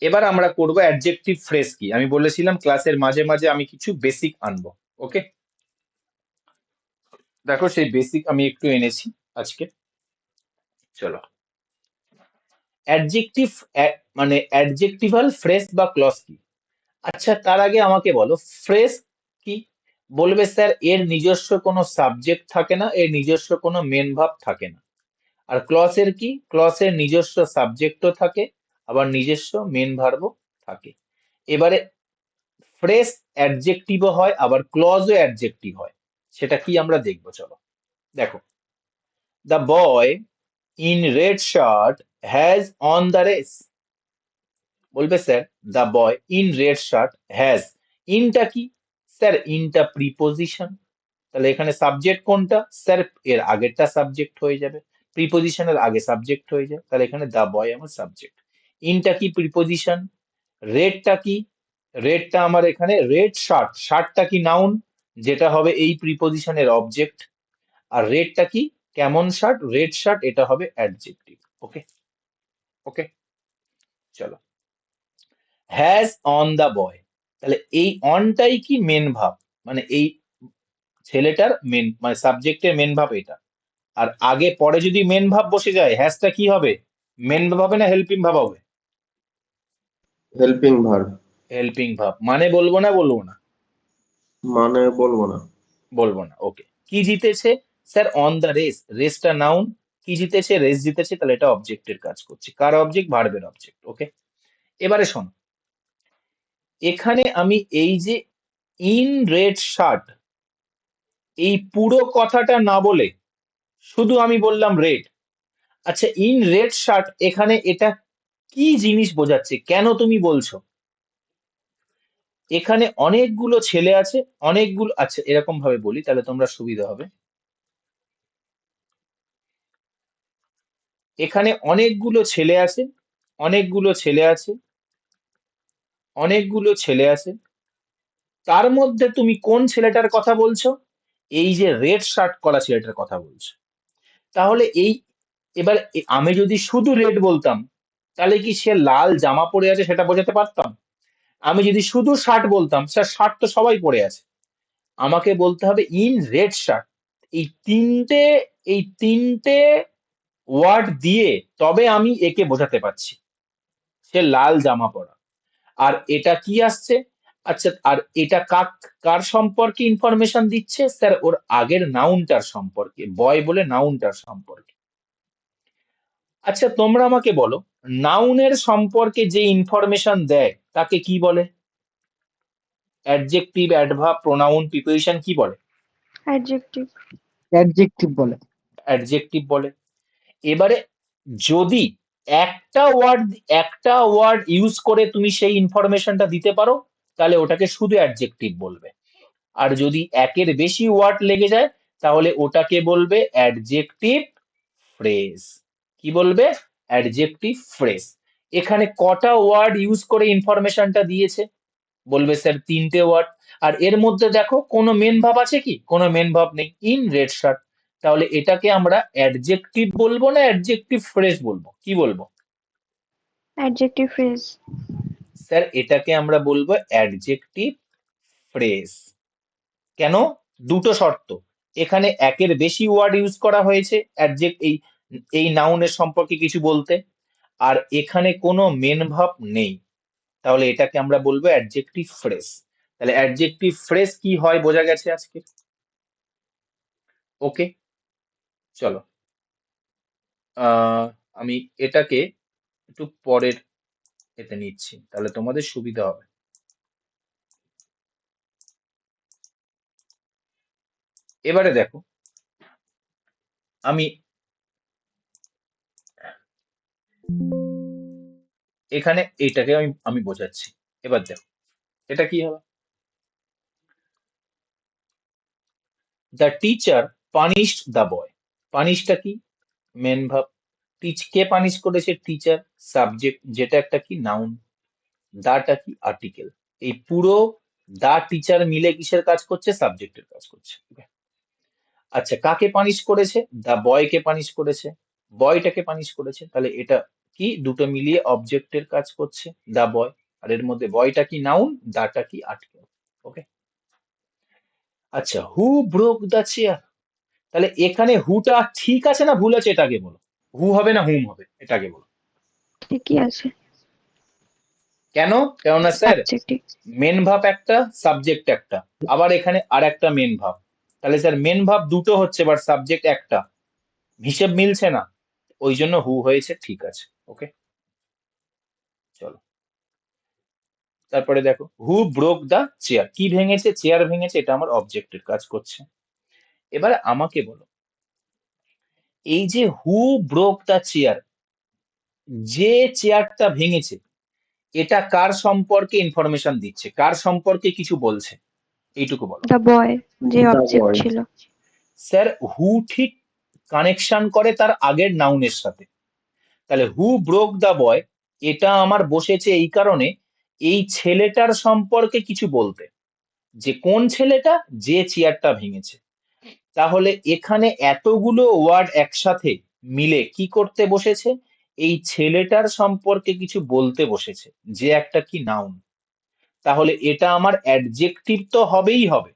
এবার আমরা করব অ্যাডজেক্টিভ ফ্রেজ কি, আমি বলেছিলাম ক্লাসের মাঝে মাঝে আমি কিছু বেসিক আনবো। ওকে, দেখো সেই বেসিক আমি একটু এনেছি আজকে। চলো অ্যাডজেক্টিভ, মানে অ্যাডজেক্টিভাল ফ্রেজ বা ক্লজ কি। আচ্ছা তার আগে আমাকে বলো ফ্রেজ কি। বলবে স্যার এর নিজস্ব কোনো সাবজেক্ট থাকে না, এর নিজস্ব কোনো মেন ভাব থাকে না। আর ক্লসের কি, ক্লসের নিজস্ব সাবজেক্টও থাকে, আবার নিজস্ব মেন ভার্বও থাকে। এবারে ফ্রেজ অ্যাডজেক্টিভও হয় আবার ক্লজও অ্যাডজেক্টিভ হয়, সেটা কি আমরা দেখবো। চলো দেখো, the boy in red shirt has won the race. বলবে sir the boy in red shirt has, ইনটা কি, স্যার ইনটা প্রিপোজিশন, তাহলে এখানে সাবজেক্ট কোনটা, স্যার এর আগেরটা সাবজেক্ট হয়ে যাবে, প্রিপোজিশনের আগে সাবজেক্ট হয়ে যায়, তাহলে এখানে দ্য বয় আমার সাবজেক্ট। ইনটা কি প্রিপোজিশন, রেডটা কি রেডটা আমার এখানে রেড শার্ট, শার্টটা কি নাউন, যেটা হবে এই প্রিপোজিশনের অবজেক্ট। আর রেডটা কি, কেমন শার্ট, রেড শার্ট, এটা হবে অ্যাডজেক্টিভ। ওকে ওকে, চলো। হ্যাজ অন দ্য বয়, তাহলে এই অনটাই কি মেন ভাব, মানে এই ছেলেটার মেন, মানে সাবজেক্টের মেন ভাব এটা। আর আগে পরে যদি মেন ভাব বসে যায়, হ্যাজটা কি হবে, মেন ভাব হবে না হেল্পিং ভাব হবে? Helping verb. হেল্পিং ভাব, মানে বলবো না বলবো না? মানে বলবো না। বলবো না। ওকে, কি জিতেছে স্যার, অন দ্য রেস, রেসটা নাউন, কি জিতেছে, রেস জিতেছে, তাহলে এটা অবজেক্টের কাজ করছে। কার অবজেক্ট, ভার্বের অবজেক্ট। ওকে, এবারে শোনো, এখানে আমি এই যে ইন রেড শার্ট, এই পুরো কথাটা না বলে শুধু আমি বললাম রেড। আচ্ছা, ইন রেড শার্ট, এখানে এটা কি জিনিস বোঝাচ্ছে, কেন তুমি বলছো? এখানে অনেকগুলো ছেলে আছে, অনেকগুলো, আচ্ছা এরকম ভাবে বলি তাহলে তোমরা সুবিধা হবে। এখানে অনেকগুলো ছেলে আছে, অনেকগুলো ছেলে আছে, অনেকগুলো ছেলে আছে, তার মধ্যে তুমি কোন ছেলেটার কথা বলছো? এই যে রেড শার্ট করা ছেলেটার কথা বলছো। তাহলে এই, এবার আমি যদি শুধু রেড বলতাম, তাহলে কি সে লাল জামা পরে আছে সেটা বোঝাতে পারতাম? আমি যদি শুধু শার্ট বলতাম, স্যার শার্ট তো সবাই পরে আছে, আমাকে বলতে হবে ইন রেড শার্ট। এই তিনটে, এই তিনটে ওয়ার্ড দিয়ে তবে আমি একে বোঝাতে পারছি সে লাল জামা পরা। আর এটা কি আসছে, আচ্ছা আর এটা কার সম্পর্কে ইনফরমেশন দিচ্ছে, স্যার ওর আগের নাউনটার সম্পর্কে, বয় বলে নাউনটার সম্পর্কে। আচ্ছা তোমরা আমাকে বলো, নাউনের সম্পর্কে যে ইনফরমেশন দেয় তাকে কি বলে? অ্যাডজেক্টিভ, অ্যাডভার্ব, প্রোনাউন, প্রিপোজিশন, কি বলে? অ্যাডজেক্টিভ। অ্যাডজেক্টিভ বলে। অ্যাডজেক্টিভ বলে। এবারে যদি একটা ওয়ার্ড ইউজ করে তুমি সেই ইনফরমেশনটা দিতে পারো, তাহলে ওটাকে শুধু অ্যাডজেক্টিভ বলবে। আর যদি একের বেশি ওয়ার্ড লেগে যায়, তাহলে ওটাকে বলবে অ্যাডজেক্টিভ ফ্রেজ। কি বলবে? Adjective phrase. এখানে কটা ওয়ার্ড ইউজ করে ইনফরমেশনটা দিয়েছে? বলবে স্যার তিনটে ওয়ার্ড। আর এর মধ্যে দেখো কোনো মেন ভাব আছে কি? কোনো মেন ভাব নেই, ইন রেড শার্ট। তাহলে এটাকে আমরা অ্যাডজেক্টিভ বলবো না অ্যাডজেক্টিভ ফ্রেজ বলবো, কি বলবো? Adjective phrase. স্যার এটাকে আমরা বলবো অ্যাডজেক্টিভ ফ্রেজ। কেন? দুটো শর্ত, এখানে একের বেশি ওয়ার্ড ইউজ করা হয়েছে অ্যাডজেক্ট, এই এই নাউনের সম্পর্কে কিছু বলতে, আর এখানে কোনো মেন ভাব নেই, তাহলে এটাকে আমরা বলবো অ্যাডজেক্টিভ ফ্রেজ। তাহলে অ্যাডজেক্টিভ ফ্রেজ কি হয় বোঝা গেছে আজকে। ওকে, চলো। আমি এটাকে একটু পরের এতে নিচ্ছি, তাহলে তোমাদের সুবিধা হবে। এবারে দেখো, আমি এখানে এইটাকে আমি আমি বোঝাচ্ছি। এবার দেখো এটা কি হবে, the teacher punished the boy. পানিশটা কি, মেন ভাব। কে পানিশ করেছে, টিচার, সাবজেক্ট যেটা একটা কি নাউন, দাটা কি আর্টিকেল। এই পুরো দা টিচার মিলে কিসের কাজ করছে, সাবজেক্টের কাজ করছে। আচ্ছা কাকে পানিশ করেছে, দা বয়কে পানিশ করেছে, বয়টাকে পানিশ করেছে, তাহলে এটা কি দুটো মিলিয়ে অবজেক্টের কাজ করছে, দা বয়। আর এর মধ্যে বয়টা কি নাউন, দাটা কি আর্টিকেল। ওকে, আচ্ছা হু ব্রোক দ্য চেয়ার, তাহলে এখানে হুটা ঠিক আছে না ভুল আছে, এটাকে বলো। হু হবে না হুম হবে, এটাকে বলো। ঠিকই আছে। কেন? কেননা স্যার সাবজেক্টিভ। মেন ভাব একটা, সাবজেক্ট একটা, আবার এখানে আর একটা মেন ভাব, তাহলে স্যার মেন ভাব দুটো হচ্ছে বাট সাবজেক্ট একটা, হিসেব মিলছে না, ওই জন্য হু হয়েছে। ঠিক আছে, ওকে চলো। তারপরে দেখো, হু ব্রোক দা চেয়ার, কি ভেঙেছে, চেয়ার ভেঙেছে, এটা আমার অবজেক্টের কাজ করছে। এবার আমাকে বলো, এই যে হু ব্রোক দা চেয়ার, যে চেয়ারটা ভেঙেছে, এটা কার সম্পর্কে ইনফরমেশন দিচ্ছে, কার সম্পর্কে কিছু বলছে, এইটুকু বলো। দ্য বয়, যে দ্য অবজেক্ট বয়। ছিল। স্যার হু ঠিক কানেকশন করে তার আগের নাউনের সাথে, তাহলে হু ব্রোক দা বয়, এটা আমার বসেছে এই কারণে, এই ছেলেটার সম্পর্কে কিছু বলতে, যে কোন ছেলেটা, যে চেয়ারটা ভেঙেছে। তাহলে এখানে এতগুলো ওয়ার্ড একসাথে মিলে কি করতে বসেছে, এই ছেলেটার সম্পর্কে কিছু বলতে বসেছে, যে একটা কি নাউন। তাহলে এটা আমার অ্যাডজেক্টিভ তো হবেই হবে।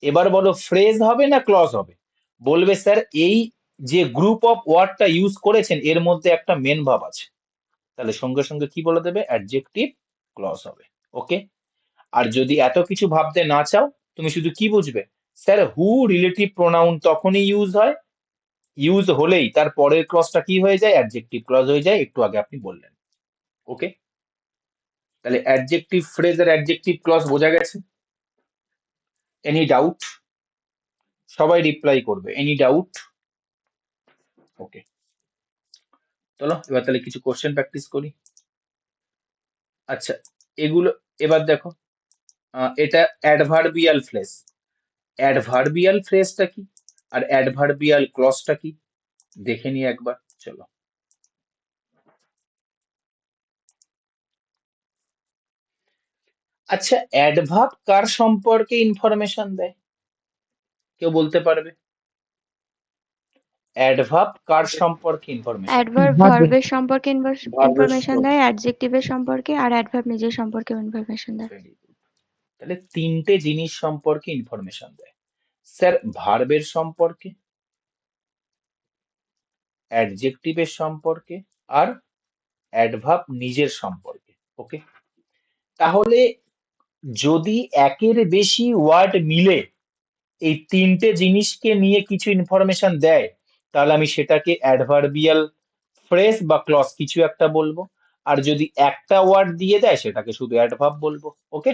এবার বলো ফ্রেজ হবে না ক্লজ হবে? বলবে স্যার এই যে গ্রুপ অফ ওয়ার্ডটা ইউজ করেছেন এর মধ্যে একটা মেন ভাব আছে, তাহলে সঙ্গে সঙ্গে কি বলে দেবে, অ্যাডজেক্টিভ ক্লজ হবে। ওকে। আর যদি এত কিছু ভাবতে না চাও, তুমি শুধু কি বুঝবে, স্যার হু রিলেটিভ প্রোনাউন তখনই ইউজ হয়, ইউজ হলেই তার পরের ক্লজটা কি হয়ে যায়, অ্যাডজেক্টিভ ক্লজ হয়ে যায়, একটু আগে আপনি বললেন। ওকে, তাহলে অ্যাডজেক্টিভ ফ্রেজ আর অ্যাডজেক্টিভ ক্লজ বোঝা গেছে? Any doubt? সবাই রিপ্লাই করবে, এনি ডাউট? ওকে, চলো এবার তাহলে কিছু কোশ্চেন প্র্যাকটিস করি। আচ্ছা, এগুলো এবার দেখো, এটা অ্যাডভার্বিয়াল ফ্রেজ। অ্যাডভার্বিয়াল ফ্রেজটা কি আর অ্যাডভার্বিয়াল ক্লজটা কি দেখে নিই একবার, চলো। আচ্ছা, অ্যাডভার্ব কার সম্পর্কে ইনফরমেশন দেয়, কেউ বলতে পারবে? অ্যাডভার্ব কার সম্পর্কে ইনফরমেশন? অ্যাডভার্ব ভার্বের ভার্বের সম্পর্কে ভার্বের ইনফরমেশন দেয়, অ্যাডজেক্টিভের সম্পর্কে, আর অ্যাডভার্ব নিজের সম্পর্কে ইনফরমেশন দেয়। Very good. তাহলে তিনটে জিনিস সম্পর্কে ইনফরমেশন দেয়। স্যার ভার্বের সম্পর্কে, অ্যাডজেক্টিভের সম্পর্কে, আর অ্যাডভার্ব নিজের সম্পর্কে। ওকে, তাহলে যদি একের বেশি ওয়ার্ড মিলে এই তিনটে জিনিসকে নিয়ে কিছু ইনফরমেশন দেয়, তাহলে আমি সেটাকে অ্যাডভার্বিয়াল ফ্রেজ বা ক্লজ কিছু একটা বলবো। আর যদি একটা ওয়ার্ড দিয়ে দেয় সেটাকে শুধু অ্যাডভার্ব বলবো। ওকে,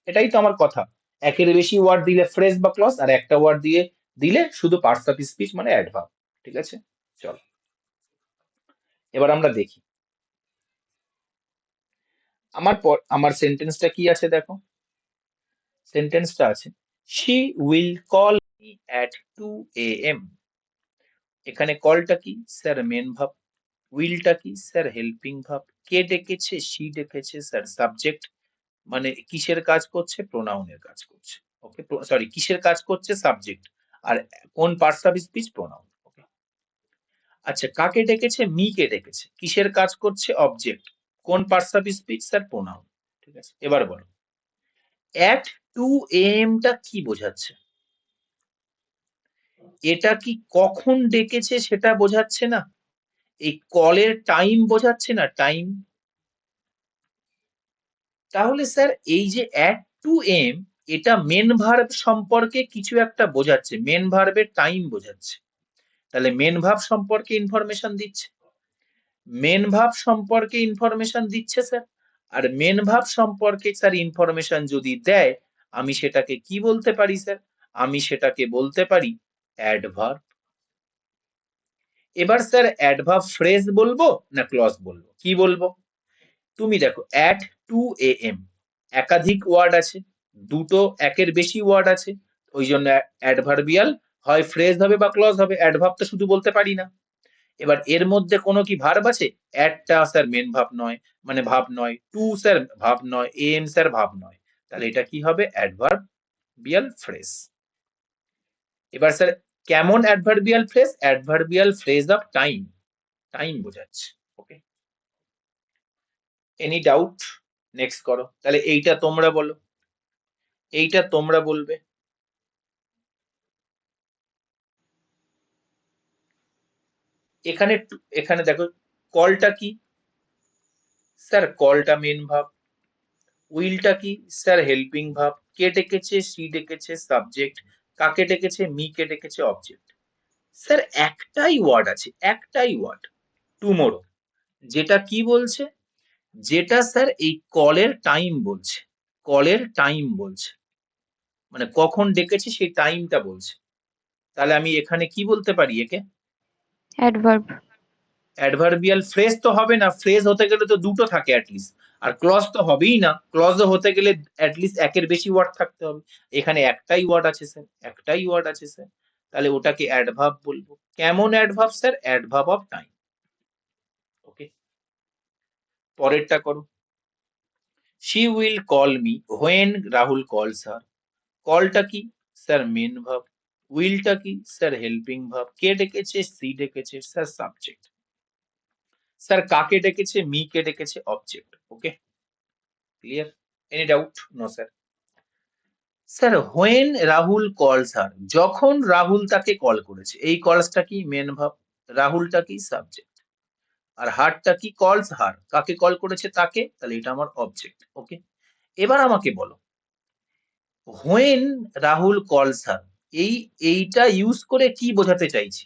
এটাই তো আমার কথা। একের বেশি ওয়ার্ড দিলে ফ্রেজ বা ক্লজ, আর একটা ওয়ার্ড দিয়ে দিলে শুধু পার্টস অফ স্পিচ মানে অ্যাডভার্ব। ঠিক আছে, চল এবার আমরা দেখি আমার সেন্টেন্সটা কি আছে। দেখো সেন্টেন্সটা আছে, she will call me at 2 AM। এখানে কলটা কি, স্যার মেন ভার্ব। উইলটা কি, স্যার হেল্পিং ভার্ব। কে ডেকেছে, শি ডেকেছে, স্যার সাবজেক্ট, মানে কিসের কাজ করছে, প্রোনাউনের কাজ করছে। ওকে, সরি কিসের কাজ করছে, সাবজেক্ট। আর কোন পার্টস অফ স্পিচ, প্রোনাউন। ওকে, আচ্ছা কাকে ডেকেছে, মি কে ডেকেছে, কিসের কাজ করছে, অবজেক্ট। কোন parts of speech, sir pronoun. ঠিক আছে, এবার বলো অ্যাট 2 AM টা কি বোঝাচ্ছে? এটা কি কখন ডেকেছে সেটা বোঝাচ্ছে না, এই কলের টাইম বোঝাচ্ছে না, টাইম। তাহলে স্যার এই যে অ্যাট 2 AM, এটা মেন ভার্ব সম্পর্কে কিছু একটা বোঝাচ্ছে, মেন ভার্বের টাইম বোঝাচ্ছে। তাহলে মেন ভার্ব সম্পর্কে ইনফরমেশন দিচ্ছে, মেন ভার্ব সম্পর্কে ইনফরমেশন দিচ্ছে স্যার। আর মেন ভার্ব সম্পর্কে স্যার ইনফরমেশন যদি দেয়, আমি সেটাকে কি বলতে পারি স্যার, আমি সেটাকে বলতে পারি অ্যাডভার্ব। এবার স্যার অ্যাডভার্ব ফ্রেজ বলবো না ক্লজ বলবো, কি বলবো? তুমি দেখো অ্যাট 2 AM একাধিক ওয়ার্ড আছে, দুটো একের বেশি ওয়ার্ড আছে, ওই জন্য অ্যাডভার্বিয়াল হয় ফ্রেজ হবে বা ক্লজ হবে, অ্যাডভার্ব তো শুধু বলতে পারি না। এবার এর মধ্যে কোনো কি ভার্ব আছে? অ্যাটটা স্যার মেন ভার্ব নয়, মানে ভাব নয়, টু স্যার ভাব নয়, এম স্যার ভাব নয়, তাহলে এটা কি হবে, অ্যাডভার্বিয়াল ফ্রেজ। এবার স্যার কেমন adverbial phrase? Adverbial phrase of time, time বোঝাচ্ছে। ওকে, এনি ডাউট? নেক্সট করো, তাহলে এইটা তোমরা বলো, এইটা তোমরা বলবে। এখানে এখানে দেখো কলটা কি, স্যার কলটা মেন ভার্ব। উইলটা কি, স্যার হেল্পিং ভার্ব। কে ডেকেছে, সি ডেকেছে, সাবজেক্ট। কাকে ডেকেছে, মি কে ডেকেছে, অবজেক্ট। স্যার একটাই ওয়ার্ড আছে, একটাই ওয়ার্ড, টুমোরো, যেটা কি বলছে, যেটা স্যার এই কলের টাইম বলছে, কলের টাইম বলছে, মানে কখন ডেকেছে সেই টাইমটা বলছে। তাহলে আমি এখানে কি বলতে পারি একে, অ্যাডভার্ব। অ্যাডভার্বিয়াল ফ্রেজ তো হবে না, ফ্রেজ হতে গেলে তো দুটো থাকে অ্যাটলিস্ট, আর ক্লজ তো হবেই না, ক্লজ হতে গেলে অ্যাটলিস্ট একের বেশি ওয়ার্ড থাকতে হবে। এখানে একটাই ওয়ার্ড আছে স্যার, একটাই ওয়ার্ড আছে স্যার, তাহলে ওটাকে অ্যাডভার্ব বলবো। কেমন adverb sir? Adverb of time. Okay, পরেরটা করো, she will call me when Rahul calls her. কলটা কি স্যার মেন ভার্ব, উইলটা কি স্যার হেল্পিং ভার্ব, কে ডেকেছে সি ডেকেছে স্যার সাবজেক্ট, স্যার কাকে ডেকেছে মি কে ডেকেছে object. Okay, clear? Any doubt? No sir. Sir when Rahul calls her, যখন রাহুল তাকে কল করেছে, এই কলসটা কি মেন ভার্ব, রাহুলটা কি সাবজেক্ট, আর হারটা কি কলস হার, কাকে কল করেছে তাকে, তাহলে এটা আমার অবজেক্ট। ওকে, এবার আমাকে বলো হোয়েন রাহুল কলস হার, এইটা ইউজ করে কি বোঝাতে চাইছি?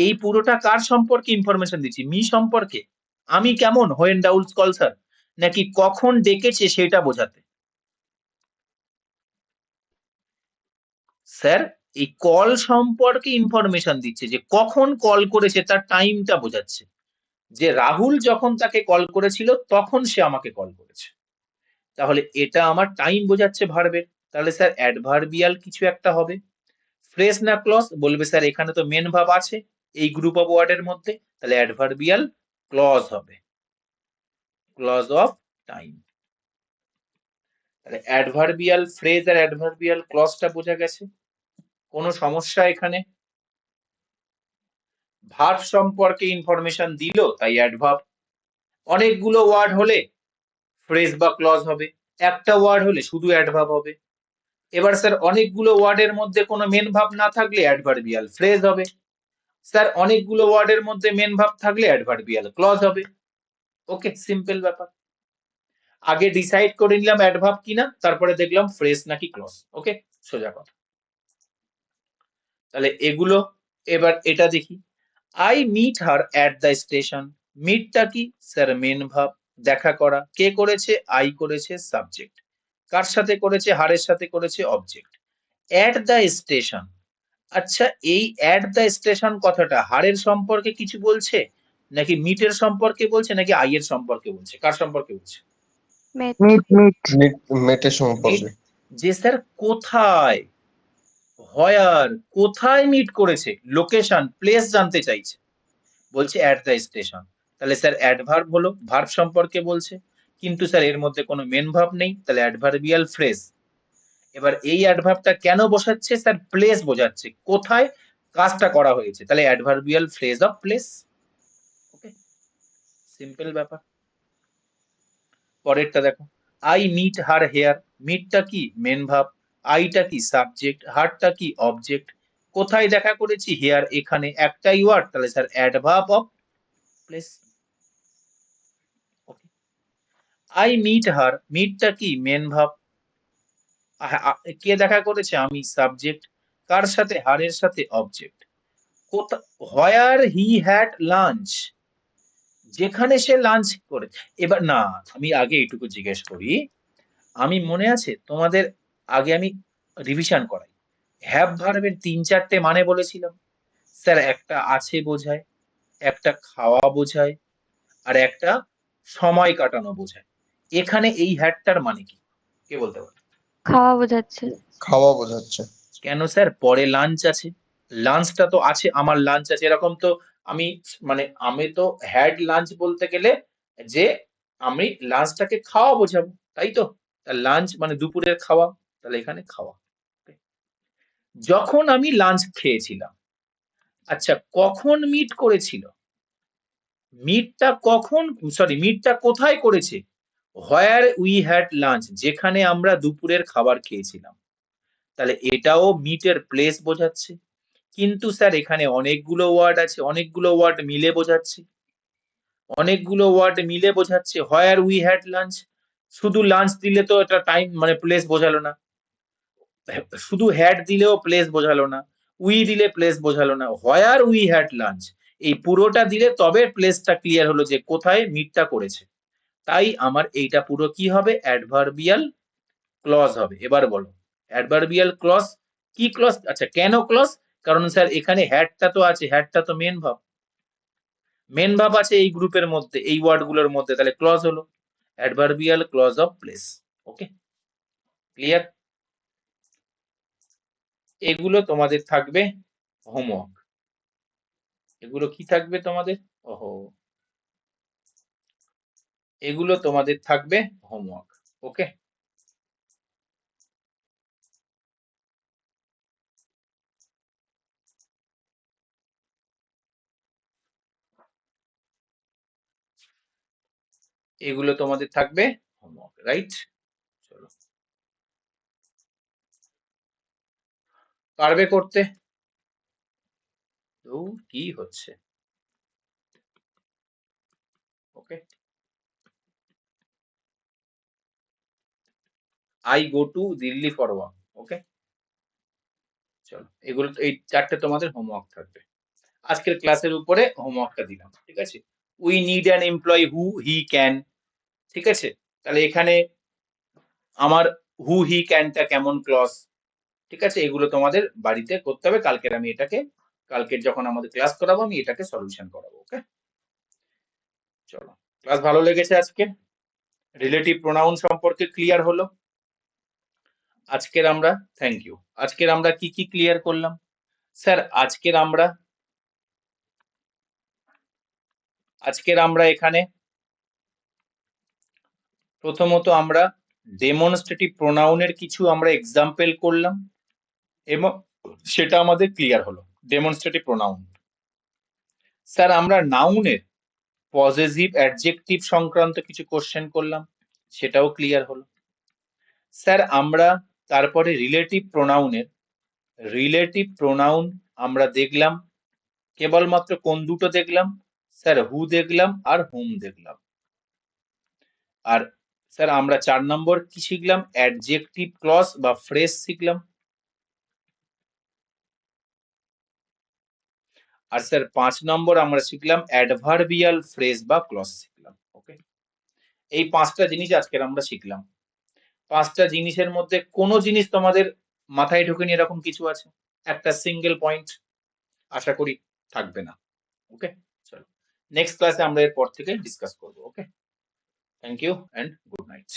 এই পুরোটা কার সম্পর্কে ইনফরমেশন দিচ্ছি? মি সম্পর্কে। আমি কেমন হোয়েন রাহুল কলস হার, নাকি কখন ডেকেছে সেটা বোঝাতে? স্যার এই কল সম্পর্কে ইনফরমেশন দিচ্ছে, যে কখন কল করেছে তার টাইমটা বোঝাচ্ছে, যে রাহুল যখন তাকে কল করেছিল তখন সে আমাকে কল করেছে, তাহলে এটা আমার টাইম বোঝাচ্ছে ভার্বের। তাহলে স্যার অ্যাডভার্বিয়াল কিছু একটা হবে। ফ্রেজ না ক্লজ? বলবে স্যার এখানে তো মেন ভার্ব আছে এই গ্রুপ অফ ওয়ার্ডের মধ্যে, তাহলে অ্যাডভার্বিয়াল ক্লজ হবে, ক্লজ অফ টাইম। তাহলে অ্যাডভার্বিয়াল ফ্রেজ আর অ্যাডভার্বিয়াল ক্লজটা বোঝা গেছে। কোনো সমস্যা এখানে? ভার্ব সম্পর্কে ইনফরমেশন দিল তাই অ্যাডভার্ব, অনেকগুলো ওয়ার্ড হলে ফ্রেজ বা ক্লজ হবে, একটা ওয়ার্ড হলে শুধু অ্যাডভার্ব হবে। এবার স্যার অনেকগুলো ওয়ার্ডের মধ্যে কোনো মেন ভার্ব না থাকলে অ্যাডভার্বিয়াল ফ্রেজ হবে। স্যার অনেকগুলো ওয়ার্ডের মধ্যে মেন ভার্ব থাকলে অ্যাডভার্বিয়াল ক্লজ হবে। ওকে, সিম্পল ব্যাপার। আগে ডিসাইড করে নিলাম অ্যাডভার্ব কিনা, তারপরে দেখলাম ফ্রেজ নাকি ক্লজ। ওকে, সোজা কথা। তাহলে এগুলো, এবার এটা দেখি। I meet her at the station, মিটটা কি স্যার মেন ভার্ব, দেখা করা, কে করেছে আই করেছে সাবজেক্ট, কার সাথে করেছে হারের সাথে করেছে অবজেক্ট। অ্যাট দ্য স্টেশন, আচ্ছা এই অ্যাট দ্য স্টেশন কথাটা হারের সম্পর্কে কিছু বলছে, নাকি মিটের সম্পর্কে বলছে, নাকি আই এর সম্পর্কে বলছে, কার সম্পর্কে বলছে? মেট মিট মেটের মিট, সম্পর্কে। যে স্যার কোথায়, হোয়ার, কোথায় মিট করেছে, লোকেশন প্লেস জানতে চাইছে, বলছে অ্যাট দ্য স্টেশন। তাহলে স্যার অ্যাডভার্ব হলো, ভার্ব সম্পর্কে বলছে, কিন্তু স্যার এর মধ্যে কোনো মেন ভার্ব নেই, তাহলে অ্যাডভার্বিয়াল ফ্রেজ। এবার এই অ্যাডভার্বটা কেন বসাচ্ছে? স্যার প্লেস বোঝাচ্ছে, কোথায় কাজটা করা হয়েছে, তাহলে adverbial phrase of place. Okay, simple ব্যাপার। পরেরটা দেখো, আই মিট হার হেয়ার, মিটটা কি মেন ভার্ব, আইটা কি সাবজেক্ট, হারটা কি অবজেক্ট, কোথায় দেখা করেছি হেয়ার, এখানে একটাই ওয়ার্ড, তাহলে sir adverb of place. Okay, I meet her, মিটটা কি মেন ভার্ব, কে দেখা করেছে আমি সাবজেক্ট, কার সাথে হারের সাথে object. Where he had lunch, যেখানে সে লাঞ্চ করে। এবার না, আমি আগে এইটুকু জিজ্ঞেস করি, আমি মনে আছে তোমাদের, আগে আমি রিভিশন করাই, হ্যাভ ভার্বের 3-4টে মানে বলেছিলাম স্যার, একটা আছে বোঝায়, একটা খাওয়া বোঝায়, আর একটা সময় কাটানো বোঝায়। এখানে এই হ্যাডটার মানে কি, কে বলতে পারে? খাওয়া বোঝাচ্ছে। খাওয়া বোঝাচ্ছে। কেন স্যার, পরে লাঞ্চ আছে, লাঞ্চটা তো আছে, আমার লাঞ্চ আছে, এরকম তো আমি, মানে আমি তো হ্যাড লাঞ্চ বলতে গেলে যে আমি লাঞ্চটাকে খাওয়া বোঝাবো, তাই তো? লাঞ্চ মানে দুপুরের খাওয়া, তাহলে এখানে খাওয়া। যখন আমি লাঞ্চ খেয়েছিলাম, আচ্ছা কখন মিট করেছিল, মিটটা কখন, সরি মিটটা কোথায় করেছে, হোয়ার উই হ্যাড লাঞ্চ, যেখানে আমরা দুপুরের খাবার খেয়েছিলাম, তাহলে এটাও মিটের প্লেস বোঝাচ্ছে। কিন্তু স্যার এখানে অনেকগুলো ওয়ার্ড আছে, অনেকগুলো ওয়ার্ড মিলে বোঝাচ্ছে, অনেকগুলো ওয়ার্ড মিলে বোঝাচ্ছে। হোয়ার উই হ্যাড লাঞ্চ, শুধু লাঞ্চ দিলে তো এটা টাইম মানে প্লেস বোঝালো না, শুধু হ্যাড দিলেও প্লেস বোঝালো না, উই দিলে প্লেস বোঝালো না, হোয়ার উই হ্যাড লাঞ্চ এই পুরোটা দিলে তবে প্লেসটা ক্লিয়ার হলো যে কোথায় মিটটা করেছে। তাই আমার এইটা পুরো কি হবে, অ্যাডভার্বিয়াল ক্লজ হবে। এবার বলো অ্যাডভার্বিয়াল ক্লজ কি ক্লজ? আচ্ছা কেন ক্লজ? কারণ স্যার এখানে হ্যাডটা তো আছে, হ্যাডটা তো মেন ভার্ব, মেন ভার্ব আছে এই গ্রুপের মধ্যে, এই ওয়ার্ডগুলোর মধ্যে, তাহলে ক্লজ হলো adverbial clause of place. Okay, clear? এগুলো তোমাদের থাকবে হোমওয়ার্ক, এগুলো কি থাকবে তোমাদের? ওহো, এগুলো তোমাদের থাকবে হোমওয়ার্ক। ওকে, এগুলো তোমাদের থাকবে হোমওয়ার্ক, রাইট? চলো, পারবে করতে? তো কি হচ্ছে? Okay, I go to Delhi for work. Okay, চলো, এগুলো এই চারটে তোমাদের হোমওয়ার্ক থাকবে। আজকের ক্লাসের উপরে হোমওয়ার্কটা দিলাম, ঠিক আছে? We need an employee who he can, ঠিক আছে? তাহলে এখানে আমার হু হি ক্যানটা কেমন ক্লজ, ঠিক আছে? এগুলো তোমাদের বাড়িতে করতে হবে। কালকের যখন আমাদের ক্লাস করাবো আমি এটাকে সলিউশন করাবো। ওকে, চলো, ক্লাস ভালো লেগেছে আজকে? রিলেটিভ প্রোনাউন সম্পর্কে ক্লিয়ার হলো আজকের আমরা? Thank you. আজকের আমরা কি কি ক্লিয়ার করলাম স্যার? আজকের আমরা এখানে প্রথমত আমরা ডেমনস্ট্রেটিভ প্রোনাউনের কিছু আমরা এক্সাম্পল করলাম এবং সেটা আমাদের ক্লিয়ার হলো। Demonstrative pronoun. স্যার আমরা নাউনের পজেসিভ অ্যাডজেক্টিভ সংক্রান্ত কিছু কোশ্চেন করলাম, সেটাও ক্লিয়ার হলো। স্যার আমরা তারপরে রিলেটিভ প্রোনাউন আমরা দেখলাম, কেবলমাত্র কোন দুটো দেখলাম স্যার? হু দেখলাম আর হুম দেখলাম। আর স্যার আমরা 4 নম্বর কি শিখলাম? অ্যাডজেক্টিভ ক্লজ বা ফ্রেজ শিখলাম। আর স্যার 5 নম্বর আমরা শিখলাম অ্যাডভার্বিয়াল ফ্রেজ বা ক্লজ শিখলাম। ওকে, এই 5টা জিনিস আজকের আমরা শিখলাম। 5টা জিনিসের মধ্যে কোনো জিনিস তোমাদের মাথায় ঢোকেনি এরকম কিছু আছে? একটা সিঙ্গেল পয়েন্ট আশা করি থাকবে না। ওকে, চলো, নেক্সট ক্লাসে আমরা এর পর থেকে ডিসকাস করবো। Okay, thank you and good night.